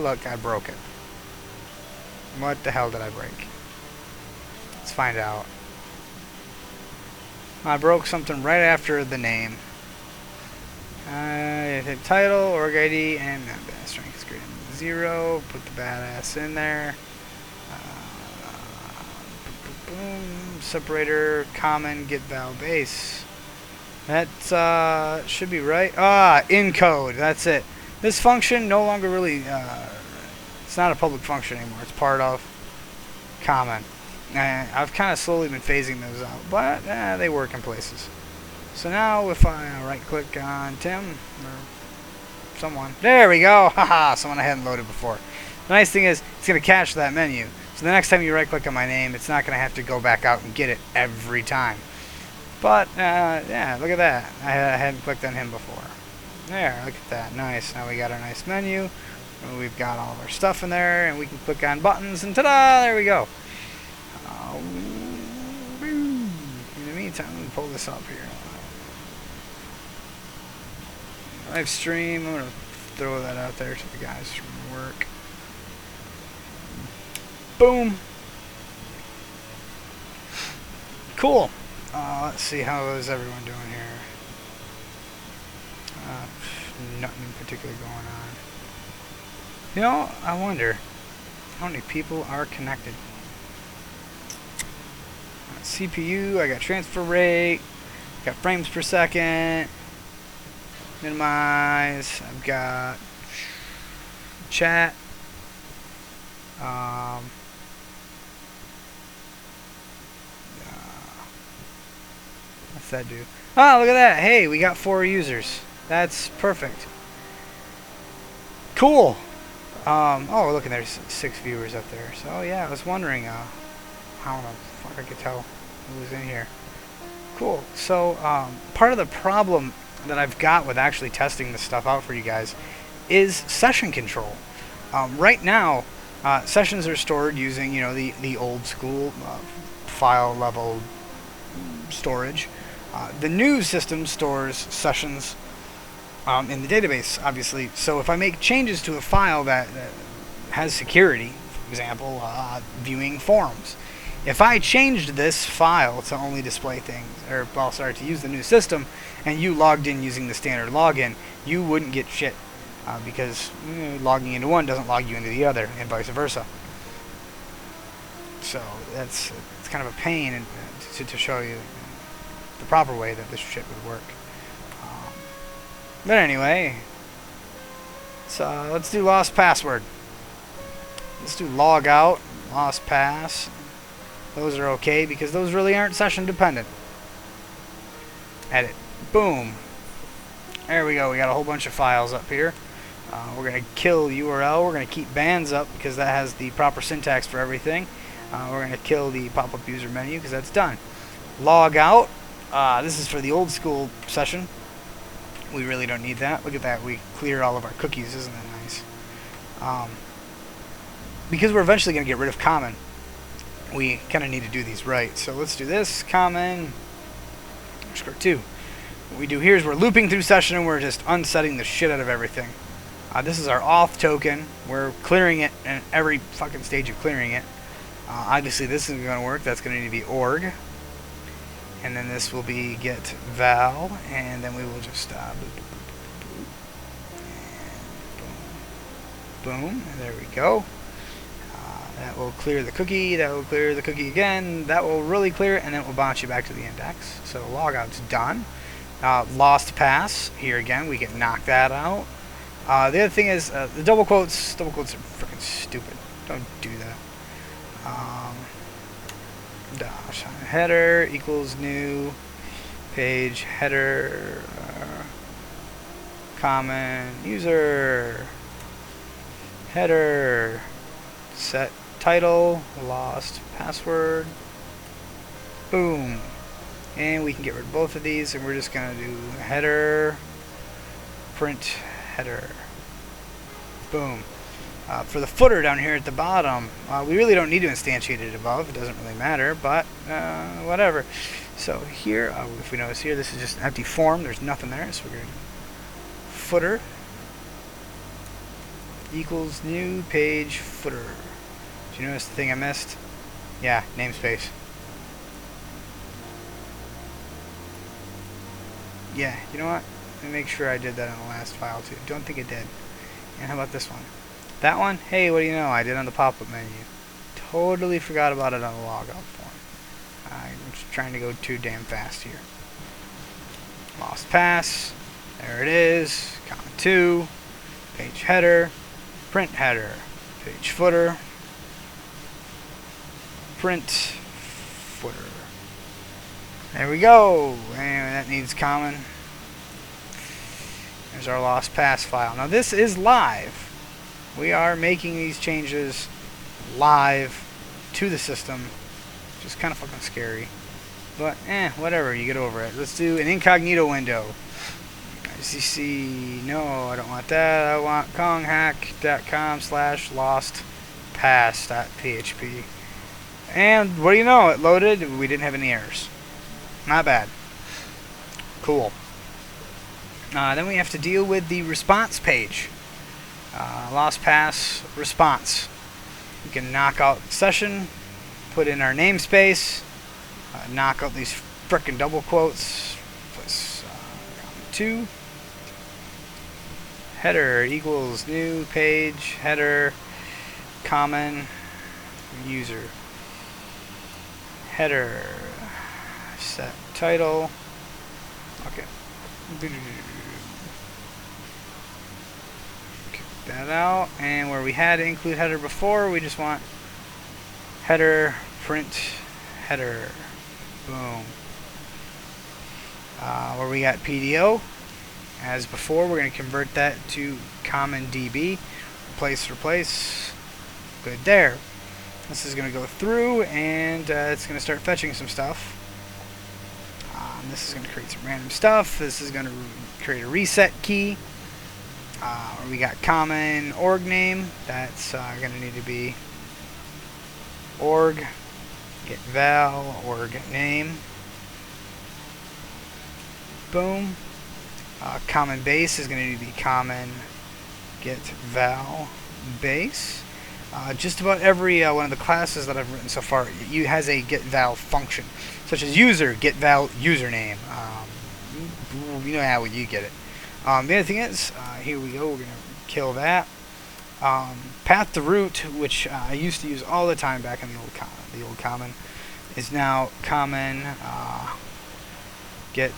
[SPEAKER 1] look, I broke it. What the hell did I break? Let's find out. I broke something right after the name. Hit title, org ID, and strength is greater than 0. Put the badass in there. Boom. Separator, common, get val base. That should be right. Encode. That's it. This function no longer really, it's not a public function anymore. It's part of common. I've kind of slowly been phasing those out, but they work in places. So now if I right-click on Tim, or someone, there we go. Haha, someone I hadn't loaded before. The nice thing is, it's going to cache that menu. So the next time you right-click on my name, it's not going to have to go back out and get it every time. But, yeah, look at that. I hadn't clicked on him before. There, look at that. Nice. Now we got our nice menu. We've got all of our stuff in there, and we can click on buttons, and ta-da! There we go. In the meantime, let me pull this up here. Live stream. I'm going to throw that out there to the guys from work. Boom. Cool. Let's see, how is everyone doing here? Nothing in particular going on. You know, I wonder how many people are connected. CPU, I got transfer rate, got frames per second, minimize, I've got chat, what's that do? Oh, look at that. Hey, we got 4 users. That's perfect. Cool. Oh, look, and there's 6 viewers up there. So, yeah, I was wondering how the fuck I could tell who was in here. Cool. So, part of the problem that I've got with actually testing this stuff out for you guys is session control. Right now, sessions are stored using, you know, the old school file level storage. The new system stores sessions in the database, obviously. So if I make changes to a file that has security, for example, viewing forums, if I changed this file to only display things, or well, sorry, to use the new system, and you logged in using the standard login, you wouldn't get shit because logging into one doesn't log you into the other, and vice versa. So it's kind of a pain to show you the proper way that this shit would work. But anyway, so let's do lost password. Let's do log out, lost pass. Those are okay because those really aren't session dependent. Edit. Boom. There we go. We got a whole bunch of files up here. We're going to kill URL. We're going to keep bands up because that has the proper syntax for everything. We're going to kill the pop-up user menu because that's done. Log out. This is for the old school session. We really don't need that. Look at that. We clear all of our cookies. Isn't that nice? Because we're eventually going to get rid of common, we kind of need to do these right. So let's do this. Common _2. What we do here is we're looping through session and we're just unsetting the shit out of everything. This is our auth token. We're clearing it in every fucking stage of clearing it. Obviously this isn't going to work. That's going to need to be org. And then this will be get val, and then we will just boom, and there we go. That will clear the cookie. That will clear the cookie again. That will really clear it, and then it will bounce you back to the index. So logout's done. Lost pass. Here again, we can knock that out. The other thing is the double quotes. Double quotes are freaking stupid. Don't do that. Dash header equals new page header common user header set title lost password. Boom. And we can get rid of both of these, and we're just gonna do header print header. Boom. For the footer down here at the bottom, we really don't need to instantiate it above. It doesn't really matter, but whatever. So here, if we notice here, this is just an empty form. There's nothing there, so we're going to footer equals new page footer. Did you notice the thing I missed? Yeah, namespace. Yeah, you know what? Let me make sure I did that on the last file too. Don't think it did. And how about this one? That one? Hey, what do you know? I did on the pop-up menu. Totally forgot about it on the logout form. I'm just trying to go too damn fast here. Lost pass. There it is. Comma 2. Page header. Print header. Page footer. Print footer. There we go. And that needs common. There's our lost pass file. Now this is live. We are making these changes live to the system, which is kind of fucking scary. But, whatever, you get over it. Let's do an incognito window. As you see, no, I don't want that. I want konghack.com/lostpass.php. And what do you know? It loaded. We didn't have any errors. Not bad. Cool. Then we have to deal with the response page. Lost pass response. We can knock out session, put in our namespace, knock out these frickin' double quotes, plus 2. Header equals new page header common user header set title. Okay. That out, and where we had include header before, we just want header print header. Boom. Where we got PDO, as before, we're going to convert that to common DB. Replace. Good there. This is going to go through, and it's going to start fetching some stuff. This is going to create some random stuff. This is going to create a reset key. We got common org name. That's going to need to be org get val org name. Boom. Common base is going to need to be common get val base. Just about every one of the classes that I've written so far has a get val function, such as user get val username. You know how you get it. The other thing is, here we go, we're going to kill that. Path to root, which I used to use all the time back in the old common, is now common get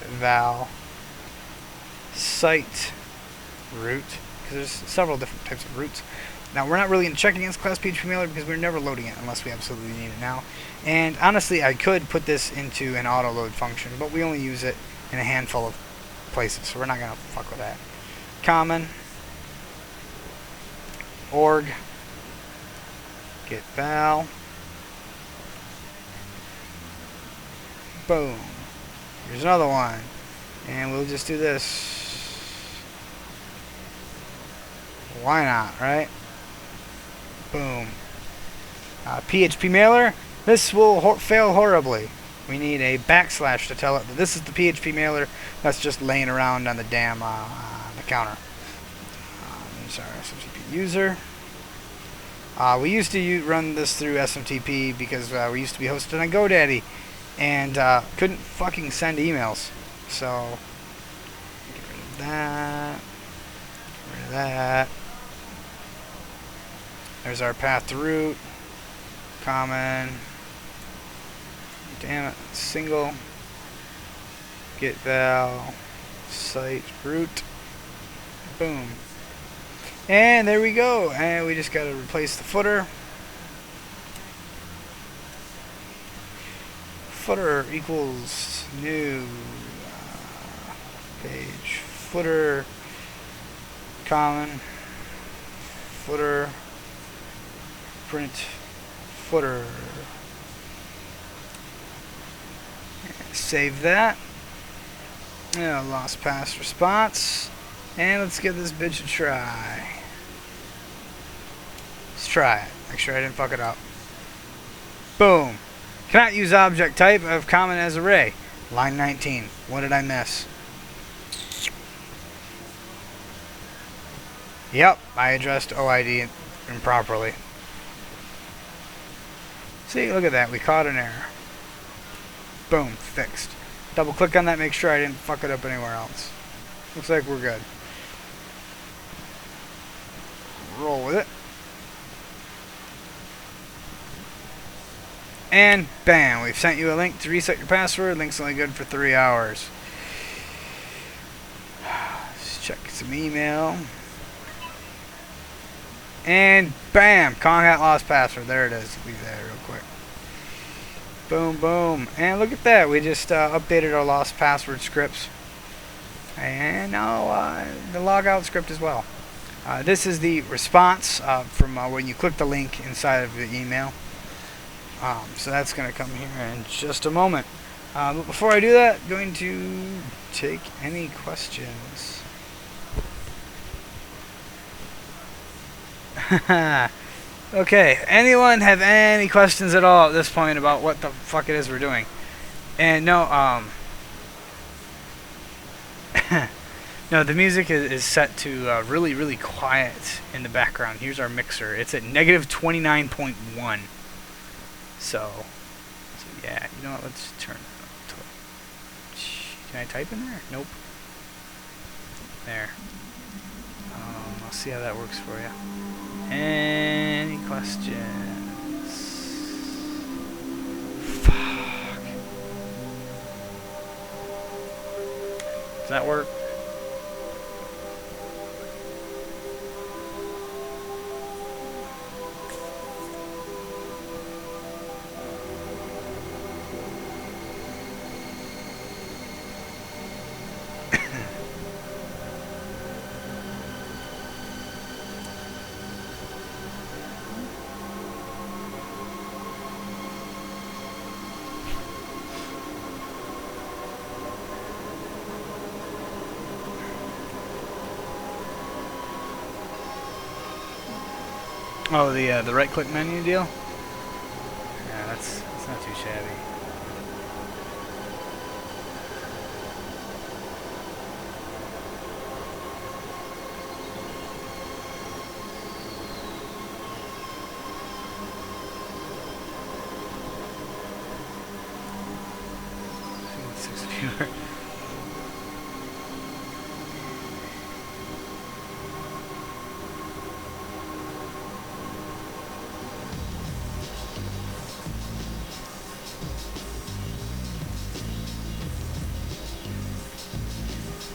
[SPEAKER 1] val site root, because there's several different types of roots. Now, we're not really going to check against class PHP mailer because we're never loading it unless we absolutely need it now. And honestly, I could put this into an auto load function, but we only use it in a handful of places, so we're not going to fuck with that. Common org get val. Boom. Here's another one, and we'll just do this. Why not, right? Boom. PHP mailer. This will fail horribly. We need a backslash to tell it that this is the PHP mailer that's just laying around on the damn the counter. Sorry, SMTP user. We used to run this through SMTP because we used to be hosted on GoDaddy and couldn't fucking send emails. So get rid of that. Get rid of that. There's our path to root. Common. Damn it. Single. Get val. Site root. Boom. And there we go. And we just got to replace the footer. Footer equals new page. Footer. Common. Footer. Print. Footer. Save that. Yeah, lost pass response. And let's give this bitch a try. Let's try it. Make sure I didn't fuck it up. Boom. Cannot use object type of common as array. Line 19. What did I miss? Yep, I addressed OID improperly. See, look at that. We caught an error. Boom, fixed. Double click on that, make sure I didn't fuck it up anywhere else. Looks like we're good. Roll with it. And bam, we've sent you a link to reset your password. Link's only good for 3 hours. Let's check some email. And bam, Konghat lost password. There it is. Leave that real quick. Boom, boom. And look at that. We just updated our lost password scripts. And now the logout script as well. This is the response from when you click the link inside of the email. So that's going to come here in just a moment. But before I do that, I'm going to take any questions. Okay, anyone have any questions at all at this point about what the fuck it is we're doing? And no, no, the music is set to really, really quiet in the background. Here's our mixer. It's at negative 29.1. So yeah, you know what? Let's turn it up to. Can I type in there? Nope. There. I'll see how that works for you. Any questions? Fuck. Does that work? Oh, the right-click menu deal? Yeah, that's not too shabby. Six viewer.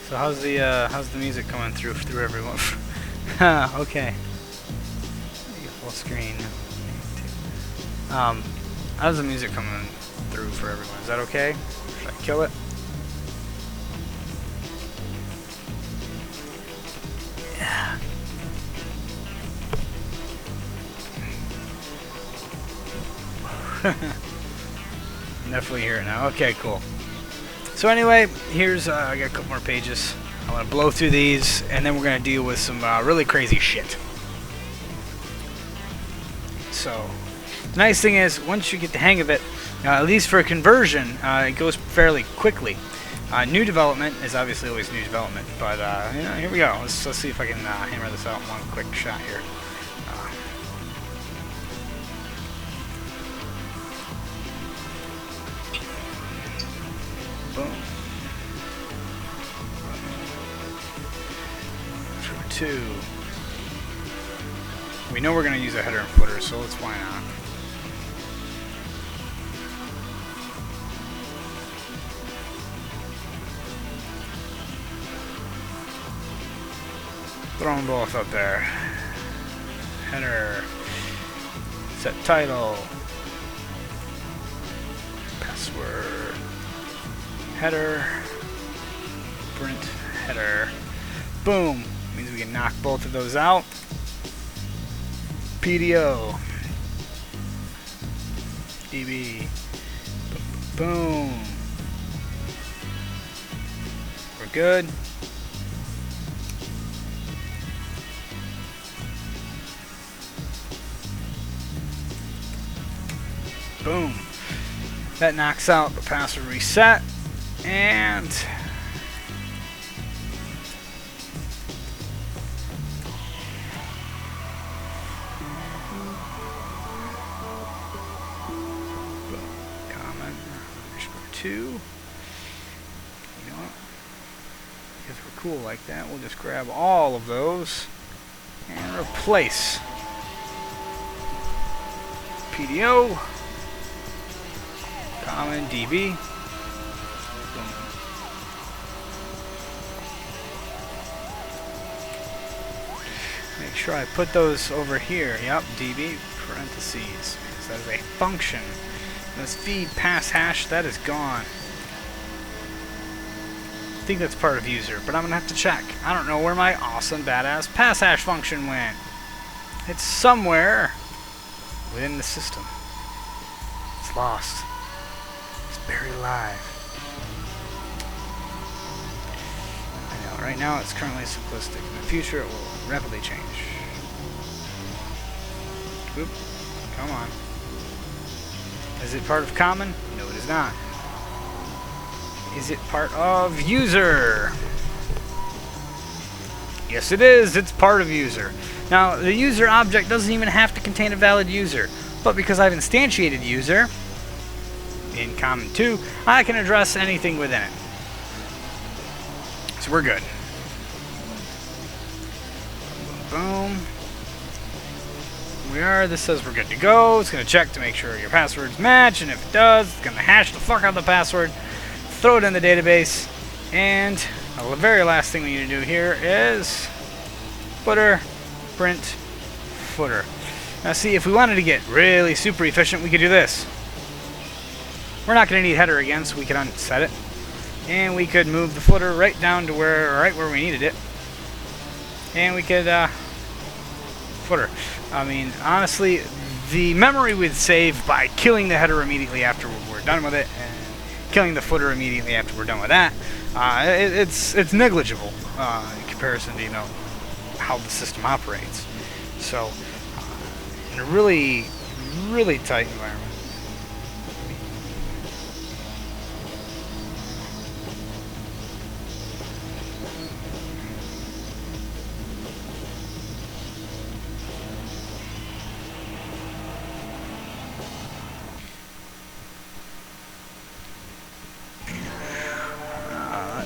[SPEAKER 1] So how's the music coming through everyone? Okay. Full screen. How's the music coming through for everyone? Is that okay? Should I kill it? Yeah. Definitely hear it now. Okay, cool. So anyway, here's, I got a couple more pages. I'm going to blow through these, and then we're going to deal with some really crazy shit. So, the nice thing is, once you get the hang of it, at least for a conversion, it goes fairly quickly. New development is obviously always new development, but you know, here we go. Let's see if I can hammer this out in one quick shot here. Boom. 2. We know we're going to use a header and footer, so let's why not. Throw them both up there. Header. Set title. Password. Header. Print header. Boom. Means we can knock both of those out. PDO. DB. Boom. We're good. Boom. That knocks out the password reset. And two. You know what? Because we're cool like that, we'll just grab all of those and replace. PDO, common DB. Boom. Make sure I put those over here. Yep, DB parentheses. Because that is a function. This feed pass hash, that is gone. I think that's part of user, but I'm gonna have to check. I don't know where my awesome badass pass hash function went. It's somewhere within the system. It's lost. It's buried alive. I know, right now it's currently simplistic. In the future it will rapidly change. Oop, come on. Is it part of common? No, it is not. Is it part of user? Yes, it is. It's part of user. Now, the user object doesn't even have to contain a valid user. But because I've instantiated user in common 2, I can address anything within it. So we're good. Boom. We are. This says we're good to go. It's going to check to make sure your passwords match, and if it does, it's going to hash the fuck out of the password, throw it in the database, and the very last thing we need to do here is footer, print, footer. Now see, if we wanted to get really super efficient, we could do this. We're not going to need header again, so we can unset it, and we could move the footer right down to right where we needed it, and we could footer. I mean, honestly, the memory would save by killing the header immediately after we're done with it, and killing the footer immediately after we're done with that. It's negligible in comparison to, you know, how the system operates. So, in a really, really tight environment.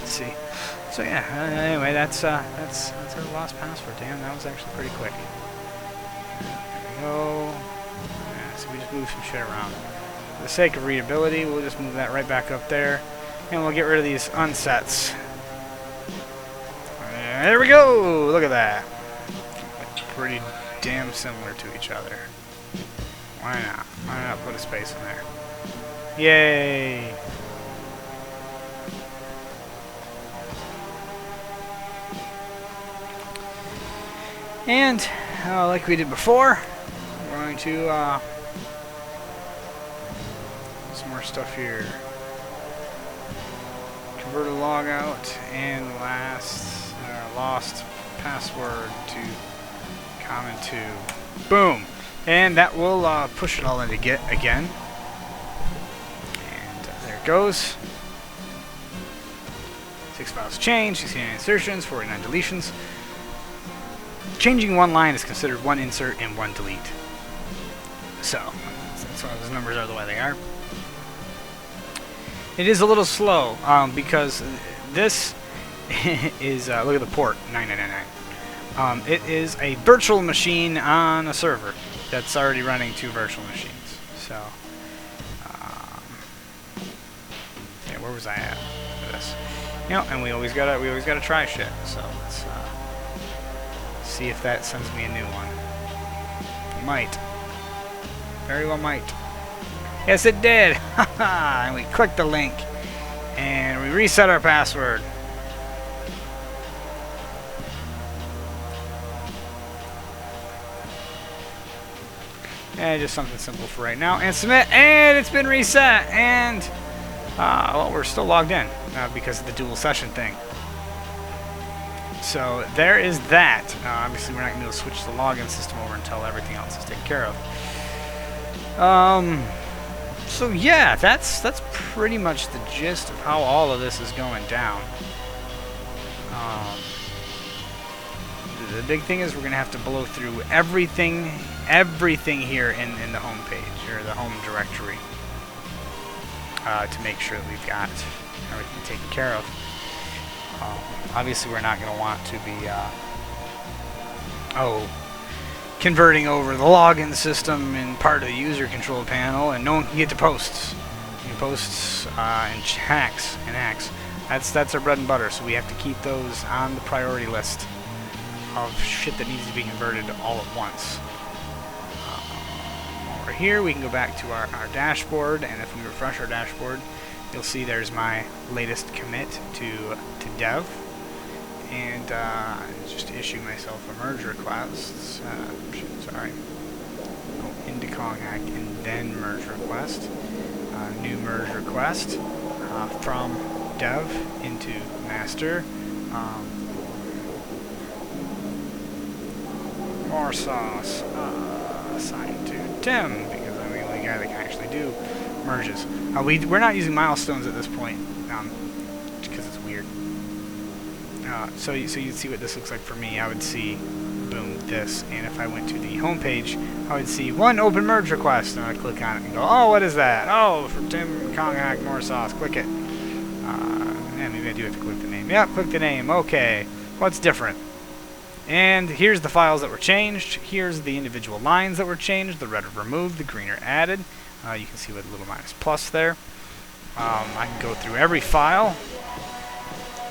[SPEAKER 1] See. So yeah, anyway, that's our lost password. Damn, that was actually pretty quick. There we go. Yeah, so we just move some shit around. For the sake of readability, we'll just move that right back up there, and we'll get rid of these unsets. There we go! Look at that. Pretty damn similar to each other. Why not? Why not put a space in there? Yay! And, like we did before, we're going to some more stuff here. Convert a logout and lost password to common 2. Boom! And that will push it all into Git again. And there it goes. 6 files changed, 69 insertions, 49 deletions. Changing one line is considered one insert and one delete. So, that's why those numbers are the way they are. It is a little slow, because this is, look at the port, 9999. It is a virtual machine on a server that's already running 2 virtual machines. So, yeah, where was I at for this? You know, and we always gotta try shit. So let's see if that sends me a new one. Might. Very well might. Yes, it did. Haha! And we click the link, and we reset our password. And just something simple for right now, and submit, and it's been reset, and well, we're still logged in because of the dual session thing. So there is that. Obviously, we're not going to be able to switch the login system over until everything else is taken care of. So yeah, that's pretty much the gist of how all of this is going down. The big thing is we're going to have to blow through everything here in the home page, or the home directory, to make sure that we've got everything taken care of. Obviously, we're not going to want to be converting over the login system in part of the user control panel, and no one can get to posts. Posts and hacks. That's our bread and butter. So we have to keep those on the priority list of shit that needs to be converted all at once. Over here, we can go back to our dashboard, and if we refresh our dashboard, you'll see there's my latest commit to dev, and just issue myself a merge request. Sorry. Go into Konghack and then merge request. New merge request from dev into master. More sauce. Assigned to Tim, because I'm the only guy that can actually do merges. We're not using milestones at this point, because it's weird. So you'd see what this looks like for me. I would see, boom, this, and if I went to the home page, I would see 1 open merge request, and I'd click on it and go, oh, what is that? Oh, from Tim Konghack, more sauce. Click it. Yeah, maybe I do have to click the name. Yep, click the name. Okay, what's different? And here's the files that were changed. Here's the individual lines that were changed. The red are removed, the green are added. You can see with a little minus plus there. I can go through every file.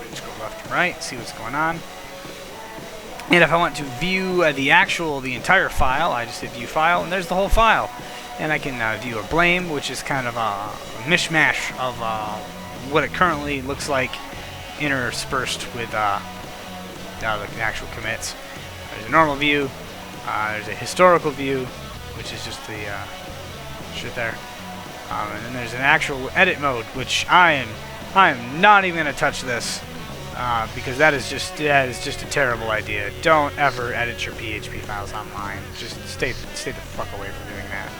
[SPEAKER 1] Just go left and right, see what's going on. And if I want to view the entire file, I just hit view file, and there's the whole file. And I can view a blame, which is kind of a mishmash of what it currently looks like, interspersed with the actual commits. There's a normal view, there's a historical view, which is just the shit there, and then there's an actual edit mode, which I am not even going to touch this, because that is just a terrible idea. Don't ever edit your PHP files online. Just stay the fuck away from doing that.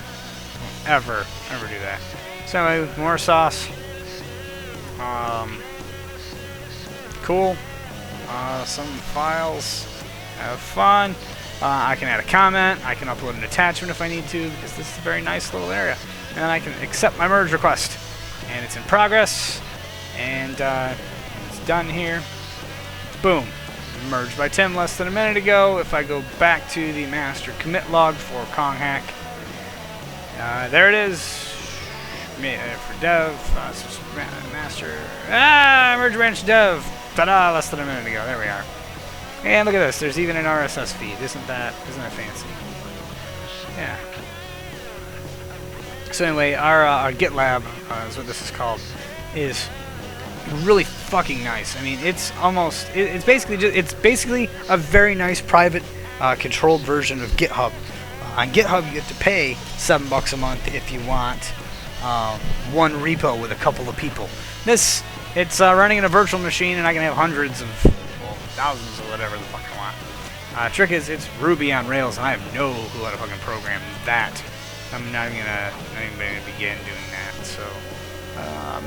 [SPEAKER 1] Don't ever do that. So anyway, more sauce. Cool. Some files. Have fun. I can add a comment. I can upload an attachment if I need to, because this is a very nice little area. And then I can accept my merge request. And it's in progress. And it's done here. Boom. Merged by Tim less than a minute ago. If I go back to the master commit log for Konghack, there it is. For dev, master, merge branch dev. Ta-da! Less than a minute ago. There we are. And look at this. There's even an RSS feed. Isn't that fancy? Yeah. So anyway, our GitLab is what this is called. Is really fucking nice. I mean, it's basically a very nice private controlled version of GitHub. On GitHub, you get to pay $7 a month if you want one repo with a couple of people. It's running in a virtual machine, and I can have hundreds of, well, thousands or whatever the fuck I want. Trick is, it's Ruby on Rails, and I have no clue how to fucking program that. I'm not even gonna begin doing that. So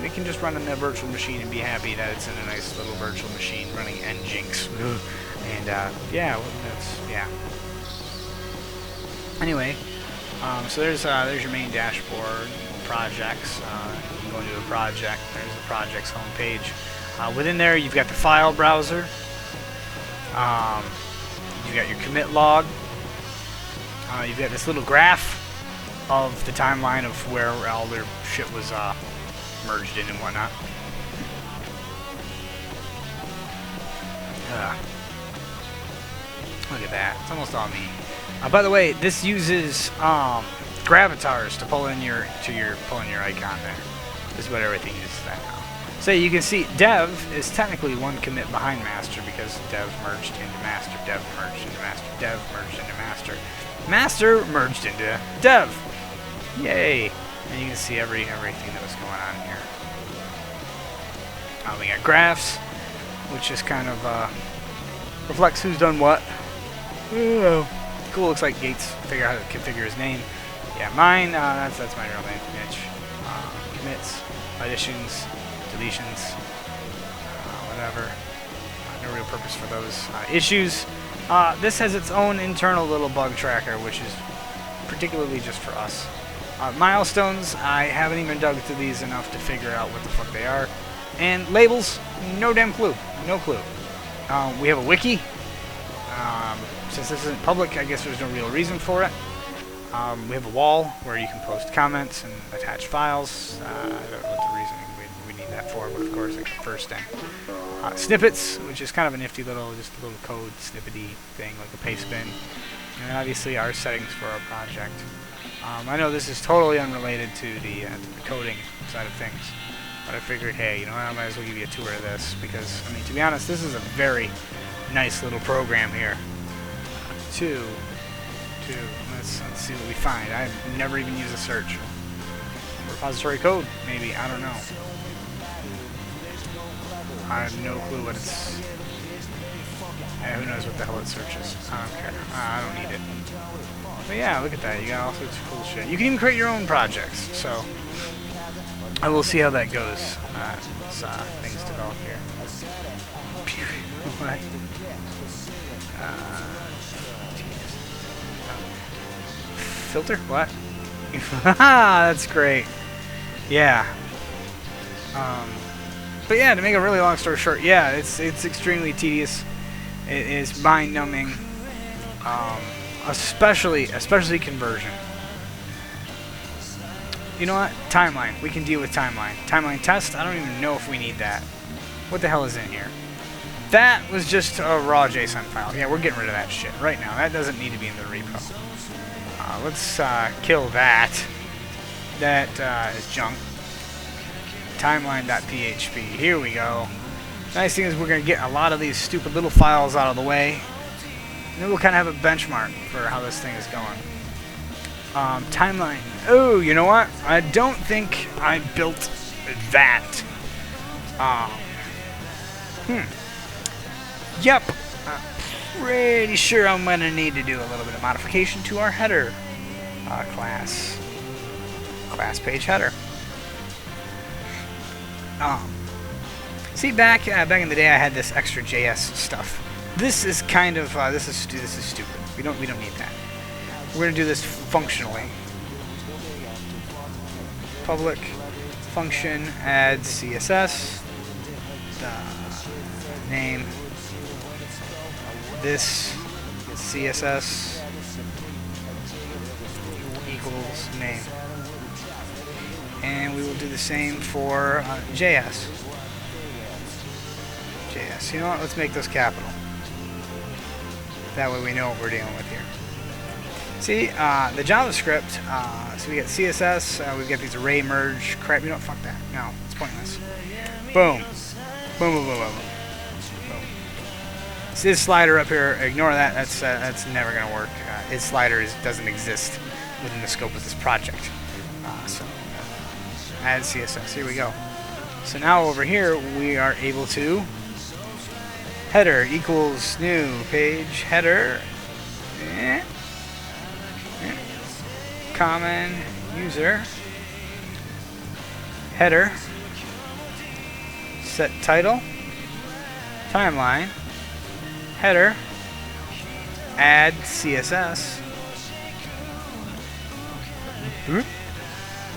[SPEAKER 1] it can just run in a virtual machine and be happy that it's in a nice little virtual machine running Nginx. And yeah, yeah. Anyway, so there's your main dashboard, projects. You can go into a project. There's the project's homepage. Within there, you've got the file browser. You got your commit log. You've got this little graph of the timeline of where all their shit was merged in and whatnot. Look at that. It's almost all me. By the way, this uses gravitars to pull in your icon there. This is what everything uses that now. So you can see dev is technically one commit behind master because dev merged into master, dev merged into master, dev merged into master, master merged into dev. Yay! And you can see everything that was going on here. We got graphs, which just kind of reflects who's done what. Ooh. Cool. Looks like Gates figure out how to configure his name. Yeah, mine. That's my real name, Mitch. Commits, additions, deletions, whatever. No real purpose for those issues. This has its own internal little bug tracker, which is particularly just for us. Milestones, I haven't even dug through these enough to figure out what the fuck they are. And labels, no damn clue. No clue. We have a wiki. Since this isn't public, I guess there's no real reason for it. We have a wall where you can post comments and attach files. I don't know what the reasoning we need that for, but of course it's the first thing. Snippets, which is kind of a nifty little, just a little code snippety thing, like a paste bin. And then obviously our settings for our project. I know this is totally unrelated to the coding side of things, but I figured, hey, you know what, I might as well give you a tour of this, because, I mean, to be honest, this is a very nice little program here. Let's see what we find. I've never even used a search. Repository code, maybe, I don't know. I have no clue what it's... Yeah, who knows what the hell it searches. I don't care. I don't need it. But yeah, look at that. You got all sorts of cool shit. You can even create your own projects, so... I will see how that goes as things develop here. What? Filter? What? That's great. Yeah. But yeah, to make a really long story short, yeah, it's extremely tedious. It is mind-numbing, especially conversion. You know what? Timeline. We can deal with timeline. Timeline test. I don't even know if we need that. What the hell is in here? That was just a raw JSON file. Yeah, we're getting rid of that shit right now. That doesn't need to be in the repo. Let's kill that. That is junk. Timeline.php. Here we go. Nice thing is we're going to get a lot of these stupid little files out of the way. And then we'll kind of have a benchmark for how this thing is going. Timeline. Oh, you know what? I don't think I built that. Yep. Pretty sure I'm going to need to do a little bit of modification to our header class page header. See, back in the day, I had this extra JS stuff. This is kind of this is stupid. We don't need that. We're going to do this functionally. Public function add CSS. Name. This CSS equals name. And we will do the same for JS. You know what? Let's make those capital. That way we know what we're dealing with here. See, the JavaScript, so we got CSS, we've got these array merge crap. You know what? Fuck that. No, it's pointless. Boom. Boom, boom, boom, boom. See this slider up here, ignore that, that's never going to work. Its slider doesn't exist within the scope of this project. So, add CSS, here we go. So now over here, we are able to header equals new page header. Common user header set title timeline header add CSS. Look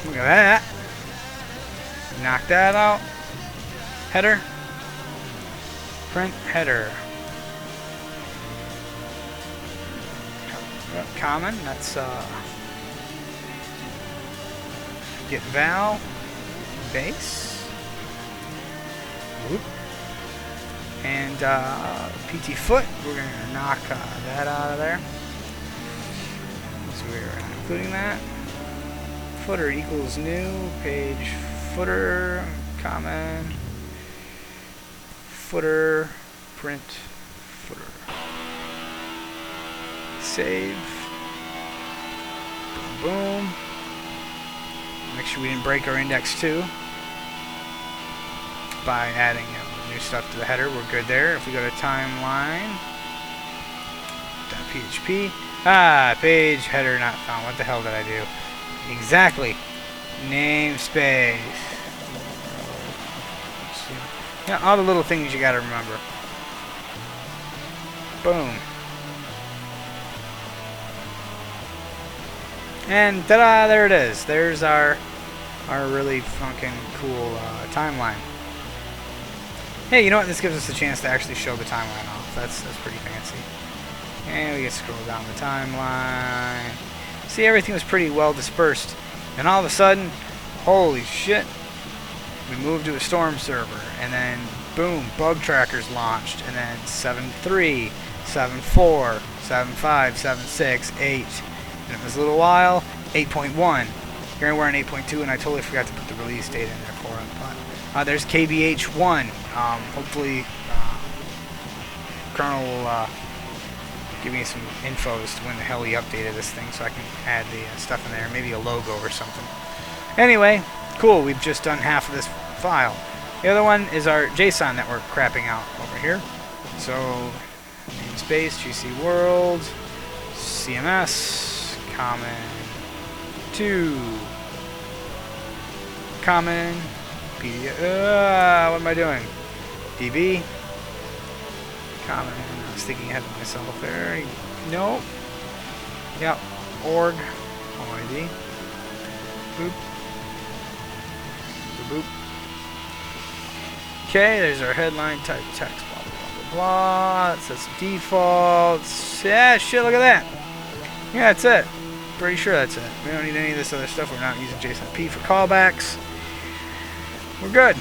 [SPEAKER 1] at that. Knock that out. Header. Print header. common. That's get val base. Whoop. And PT foot. We're gonna knock that out of there. So we're including that. Footer equals new page footer common footer print footer. Save. Boom, boom. Make sure we didn't break our index 2 by adding new stuff to the header. We're good there. If we go to timeline.php, page header not found. What the hell did I do? Exactly. Namespace. Yeah, all the little things you gotta remember. Boom. And ta-da! There it is. There's our really fucking cool timeline. Hey, you know what? This gives us a chance to actually show the timeline off. That's pretty fancy. And we can scroll down the timeline. See, everything was pretty well dispersed. And all of a sudden, holy shit, we moved to a storm server. And then, boom, bug trackers launched. And then 7.3, 7.4, 7.5, 7.6, 8. And it was a little while, 8.1. Here we're in 8.2, and I totally forgot to put the release date in there for it. But there's KBH1. Hopefully, Colonel will give me some info as to when the hell he updated this thing, so I can add the stuff in there, maybe a logo or something. Anyway, cool. We've just done half of this file. The other one is our JSON that we're crapping out over here. So, namespace, GC world, CMS. Common 2 common PD what am I doing? DB common. I was thinking ahead of myself there. Nope. Yep. Org OID. Boop. Boop boop. Okay, there's our headline type text. Blah blah blah blah. It says some defaults. Yeah, shit. Look at that. Yeah, that's it. Pretty sure that's it. We don't need any of this other stuff. We're not using JSONP for callbacks. We're good.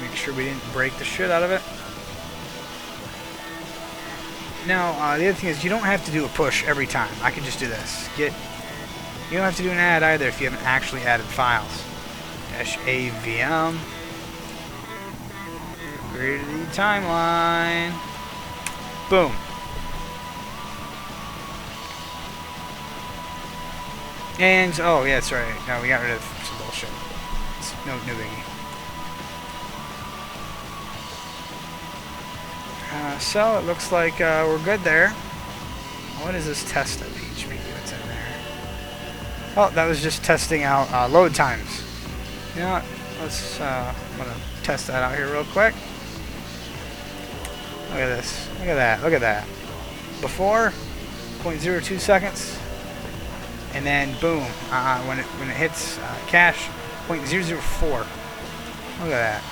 [SPEAKER 1] Make sure we didn't break the shit out of it. Now, the other thing is you don't have to do a push every time. I can just do this. You don't have to do an add either if you haven't actually added files. -avm. Create the timeline. Boom. And, oh, yeah, that's right. No, we got rid of some bullshit. It's no biggie. So, it looks like we're good there. What is this test.php that's in there? Oh, that was just testing out load times. You know what? Let's, I'm going to test that out here real quick. Look at this. Look at that. Look at that. Before, 0.02 seconds. And then boom, when it hits cache, 0.004. Look at that.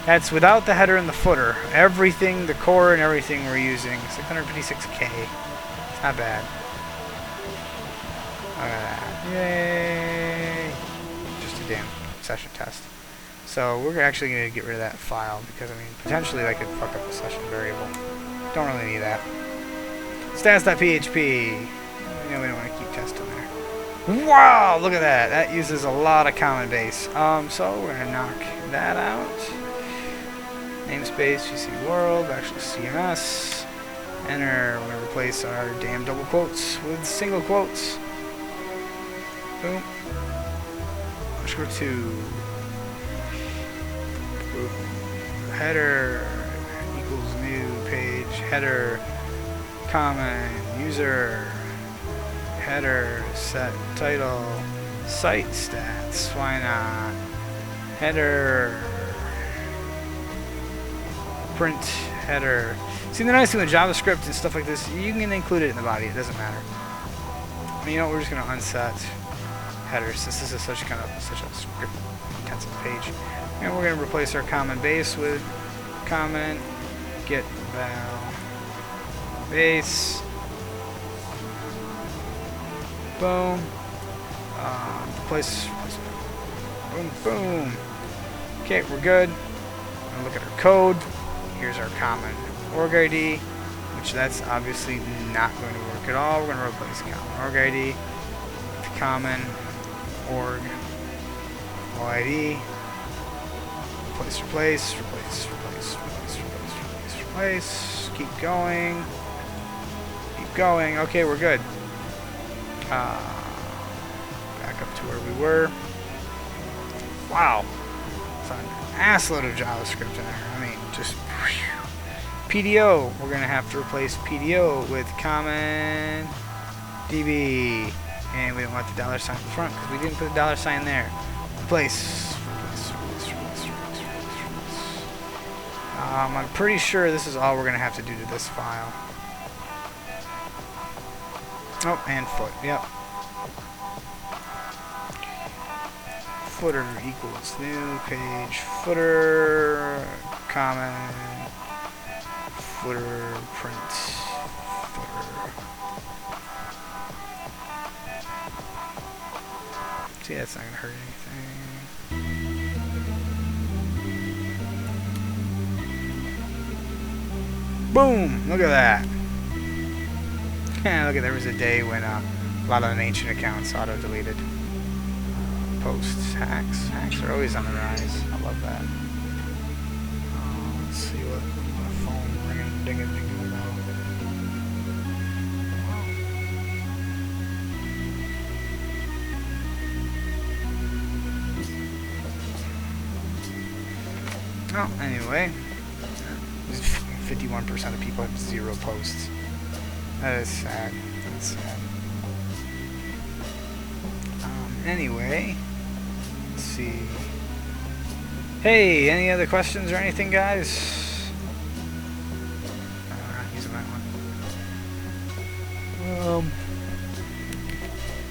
[SPEAKER 1] That's without the header and the footer. Everything, the core and everything we're using, 656K. It's not bad. Look at that. Yay! Just a damn session test. So we're actually going to get rid of that file because, I mean, potentially that could fuck up the session variable. Don't really need that. Stats.php. We don't want to keep testing there. Wow, look at that. That uses a lot of common base. So we're going to knock that out. Namespace, GC world, actually CMS. Enter. We're going to replace our damn double quotes with single quotes. Boom. Underscore 2. Boom. Header equals new page. Header. Common. User. Header, set title, site stats, why not? Header, print header. See, the nice thing with JavaScript and stuff like this, you can include it in the body, it doesn't matter. I mean, you know, we're just going to unset headers since this is such a script intensive page. And we're going to replace our common base with common get val base. Boom. Place. Boom, boom. Okay, we're good. Gonna look at our code. Here's our common org ID, which that's obviously not going to work at all. We're going to replace common org ID with common org ID. Replace, replace, replace, replace, replace, replace, replace, replace. Keep going. Keep going. Okay, we're good. Back up to where we were. Wow. It's an assload of JavaScript in there. I mean, just PDO. We're going to have to replace PDO with common DB. And we don't want the $sign at the front because we didn't put the $sign there. Replace. I'm pretty sure this is all we're going to have to do to this file. Oh, and foot. Yep. Footer equals new page footer common footer print footer. See, that's not gonna hurt anything. Boom! Look at that. Look at, there was a day when a lot of ancient accounts auto deleted. Posts, hacks are always on the rise. I love that. Let's see what phone ringing, dinging, dinging about. Oh, anyway, 51% of people have 0 posts. That is sad. That's sad. Anyway. Let's see. Hey, any other questions or anything, guys? I'm not using that one.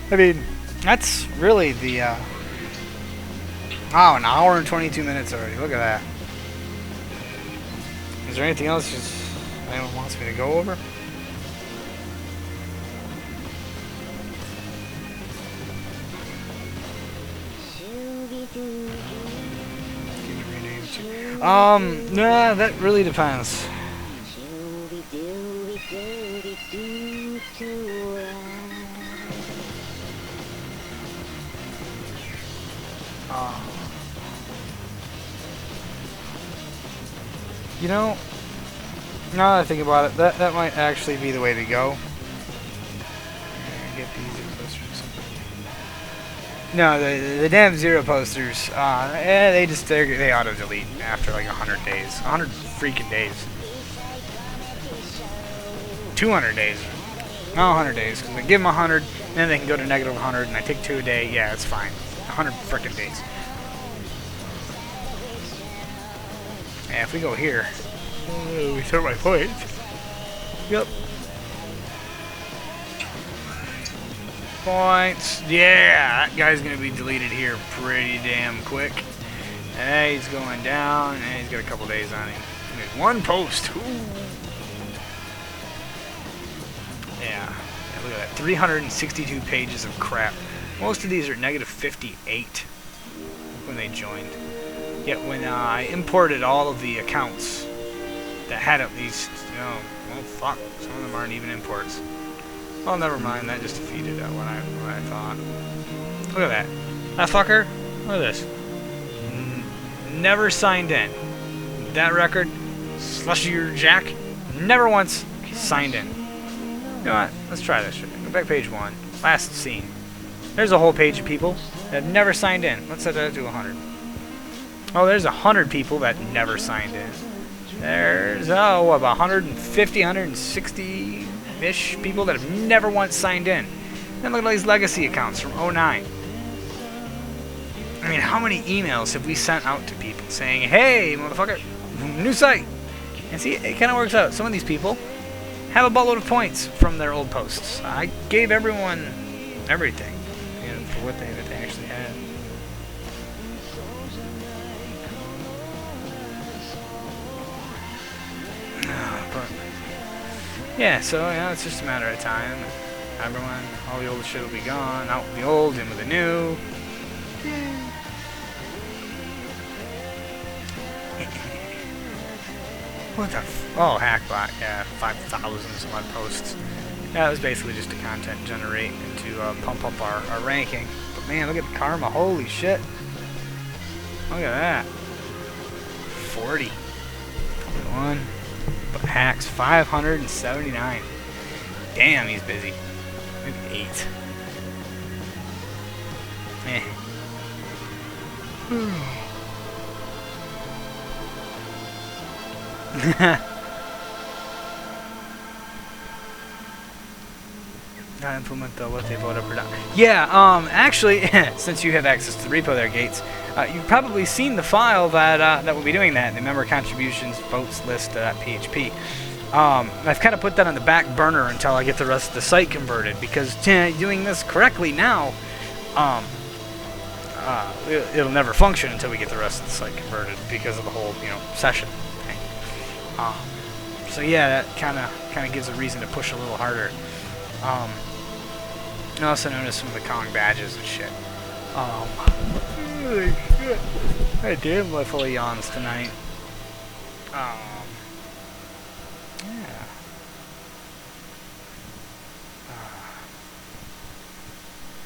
[SPEAKER 1] I mean, that's really the, oh, an hour and 22 minutes already. Look at that. Is there anything else anyone wants me to go over? Nah, that really depends. You know, now that I think about it, that might actually be the way to go. Get these posters. No, the damn 0 posters. They auto delete after like 100 days, 100 freaking days, 200 days. No, 100 days. Because I give them 100, then they can go to negative 100, and I take 2 a day. Yeah, it's fine. 100 freaking days. Yeah, if we go here, we start my point. Yep. Points. Yeah, that guy's gonna be deleted here pretty damn quick. Hey, he's going down, and he's got a couple days on him. There's 1 post. Ooh. Yeah, look at that. 362 pages of crap. Most of these are negative 58 when they joined. Yet when I imported all of the accounts that had at least, well, fuck, some of them aren't even imports. Well, never mind, that just defeated what I thought. Look at that. That fucker, look at this. Never signed in. That record, Slushier Jack, never once signed in. You know what? Let's try this shit. Go back page 1. Last scene. There's a whole page of people that have never signed in. Let's set that to 100. Oh, there's 100 people that never signed in. There's, about 150, 160-ish people that have never once signed in. Then look at all these legacy accounts from 09. I mean, how many emails have we sent out to people saying, hey, motherfucker, new site? And see, it kind of works out. Some of these people have a buttload of points from their old posts. I gave everyone everything, for what they actually had. But Yeah, so it's just a matter of time. Everyone, all the old shit will be gone. Out with the old, in with the new. What the oh, Hackbot, yeah, 5,000 some odd posts. That was basically just to content generate and to pump up our ranking. But man, look at the karma, holy shit. Look at that. 40. 21. But hacks, 579. Damn, he's busy. Maybe 8. Eh. Not implement the what they vote up or down. Yeah, actually, since you have access to the repo there, Gates, you've probably seen the file that will be doing that, the member contributions votes list.php. I've kind of put that on the back burner until I get the rest of the site converted, because doing this correctly now, it'll never function until we get the rest of the site converted because of the whole, session thing. So yeah, that kind of gives a reason to push a little harder. I also noticed some of the Kong badges and shit. Holy shit. I damn well full of yawns tonight. Yeah.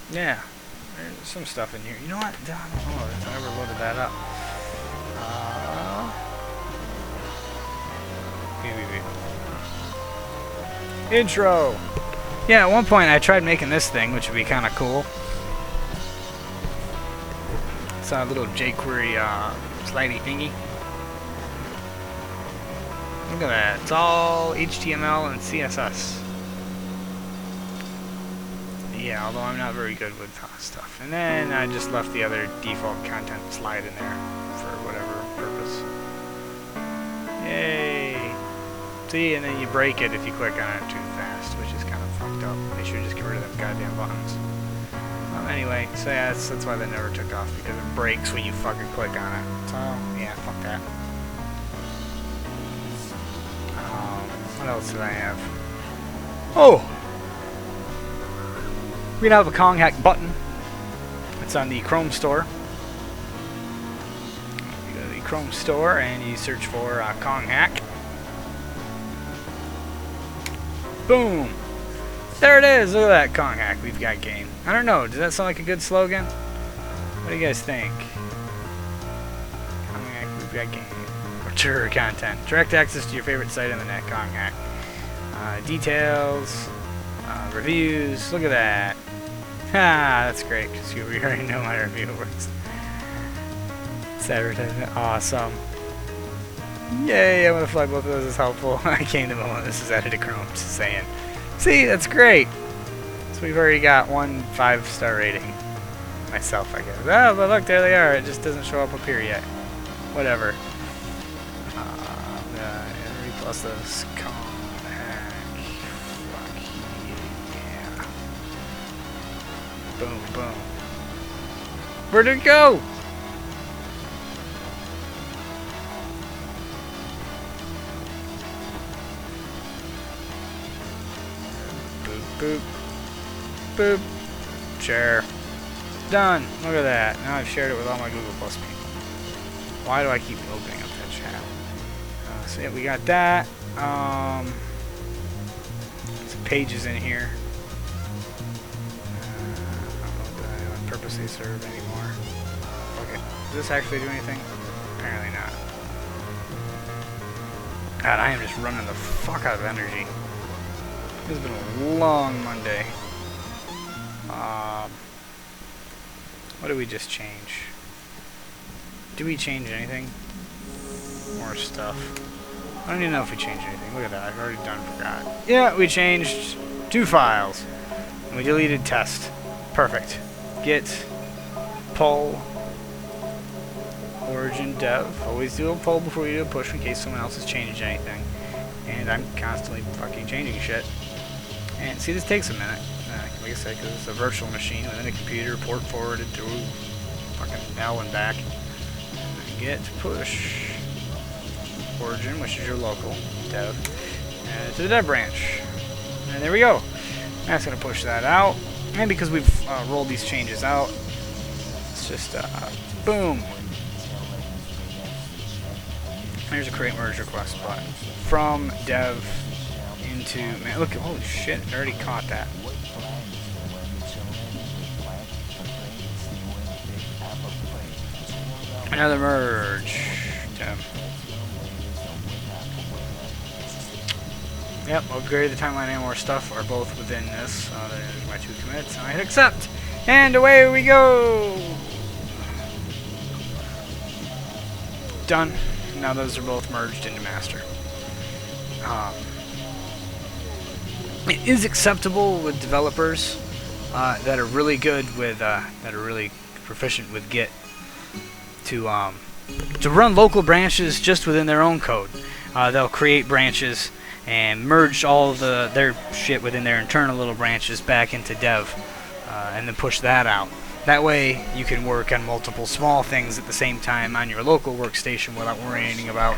[SPEAKER 1] Yeah. There's some stuff in here. You know what? I don't know if I ever loaded that up. Intro! Yeah, at one point I tried making this thing, which would be kind of cool. It's a little jQuery slidey thingy. Look at that. It's all HTML and CSS. Yeah, although I'm not very good with stuff. And then I just left the other default content slide in there for whatever purpose. Yay! See, and then you break it if you click on it too fast, which is kind of fucked up. They should just get rid of them goddamn buttons. Anyway, so yeah, that's why they never took off, because it breaks when you fucking click on it. So, yeah, fuck that. What else did I have? Oh! We now have a Kong Hack button. It's on the Chrome store. You go to the Chrome store and you search for Kong Hack. Boom! There it is! Look at that, Kong Hack. We've got game. I don't know, does that sound like a good slogan? What do you guys think? Kong Hack, we've got game. Mature content. Direct access to your favorite site on the net, Kong Hack. Details. Reviews. Look at that. Ha! That's great, because you already know my review works. It's advertisement. Awesome. Yay, I'm going to fly both of those is helpful. I came to the moment this is added to Chrome, just saying. See, that's great. So we've already got 1 5-star rating. Myself, I guess. Oh, but look, there they are. It just doesn't show up here yet. Whatever. Plus this Kong Hack. Fuck yeah. Boom, boom. Where'd it go? Boop. Boop. Share. Done. Look at that. Now I've shared it with all my Google Plus people. Why do I keep opening up that chat? So yeah, we got that. Some pages in here. I don't know what purpose they serve anymore. Okay. Does this actually do anything? Apparently not. God, I am just running the fuck out of energy. This has been a long Monday. What did we just change? Did we change anything? More stuff. I don't even know if we changed anything. Look at that. I've already done forgot. Yeah, we changed 2 files. And we deleted test. Perfect. Git pull origin dev. Always do a pull before you do a push in case someone else has changed anything. And I'm constantly fucking changing shit. And see, this takes a minute. Like I said, because it's a virtual machine within a computer, port forwarded through fucking L and back. And git push origin, which is your local dev. to the dev branch. And there we go. That's going to push that out. And because we've rolled these changes out, it's just boom. There's a create merge request button. From dev into, man, look, holy shit, I already caught that. Another merge. Yep, upgrade the timeline and more stuff are both within this. There's my 2 commits. I hit accept, and away we go. Done. Now those are both merged into master. It is acceptable with developers that are really good with, that are really proficient with Git, to run local branches just within their own code. They'll create branches and merge all of their shit within their internal little branches back into dev, and then push that out. That way you can work on multiple small things at the same time on your local workstation without worrying about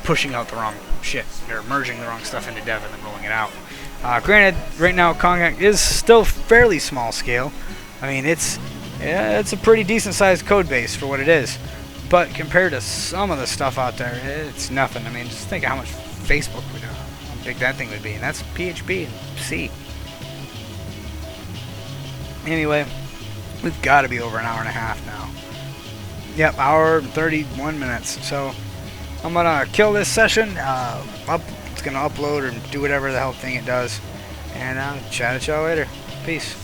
[SPEAKER 1] pushing out the wrong shit, or merging the wrong stuff into dev and then rolling it out. Granted, right now Kongak is still fairly small scale. I mean, it's a pretty decent sized code base for what it is. But compared to some of the stuff out there, it's nothing. I mean, just think how much Facebook would do. How big that thing would be, and that's PHP and C. Anyway, we've got to be over an hour and a half now. Yep, hour and 31 minutes. So I'm gonna kill this session. It's gonna upload or do whatever the hell thing it does, and I'll chat at y'all later. Peace.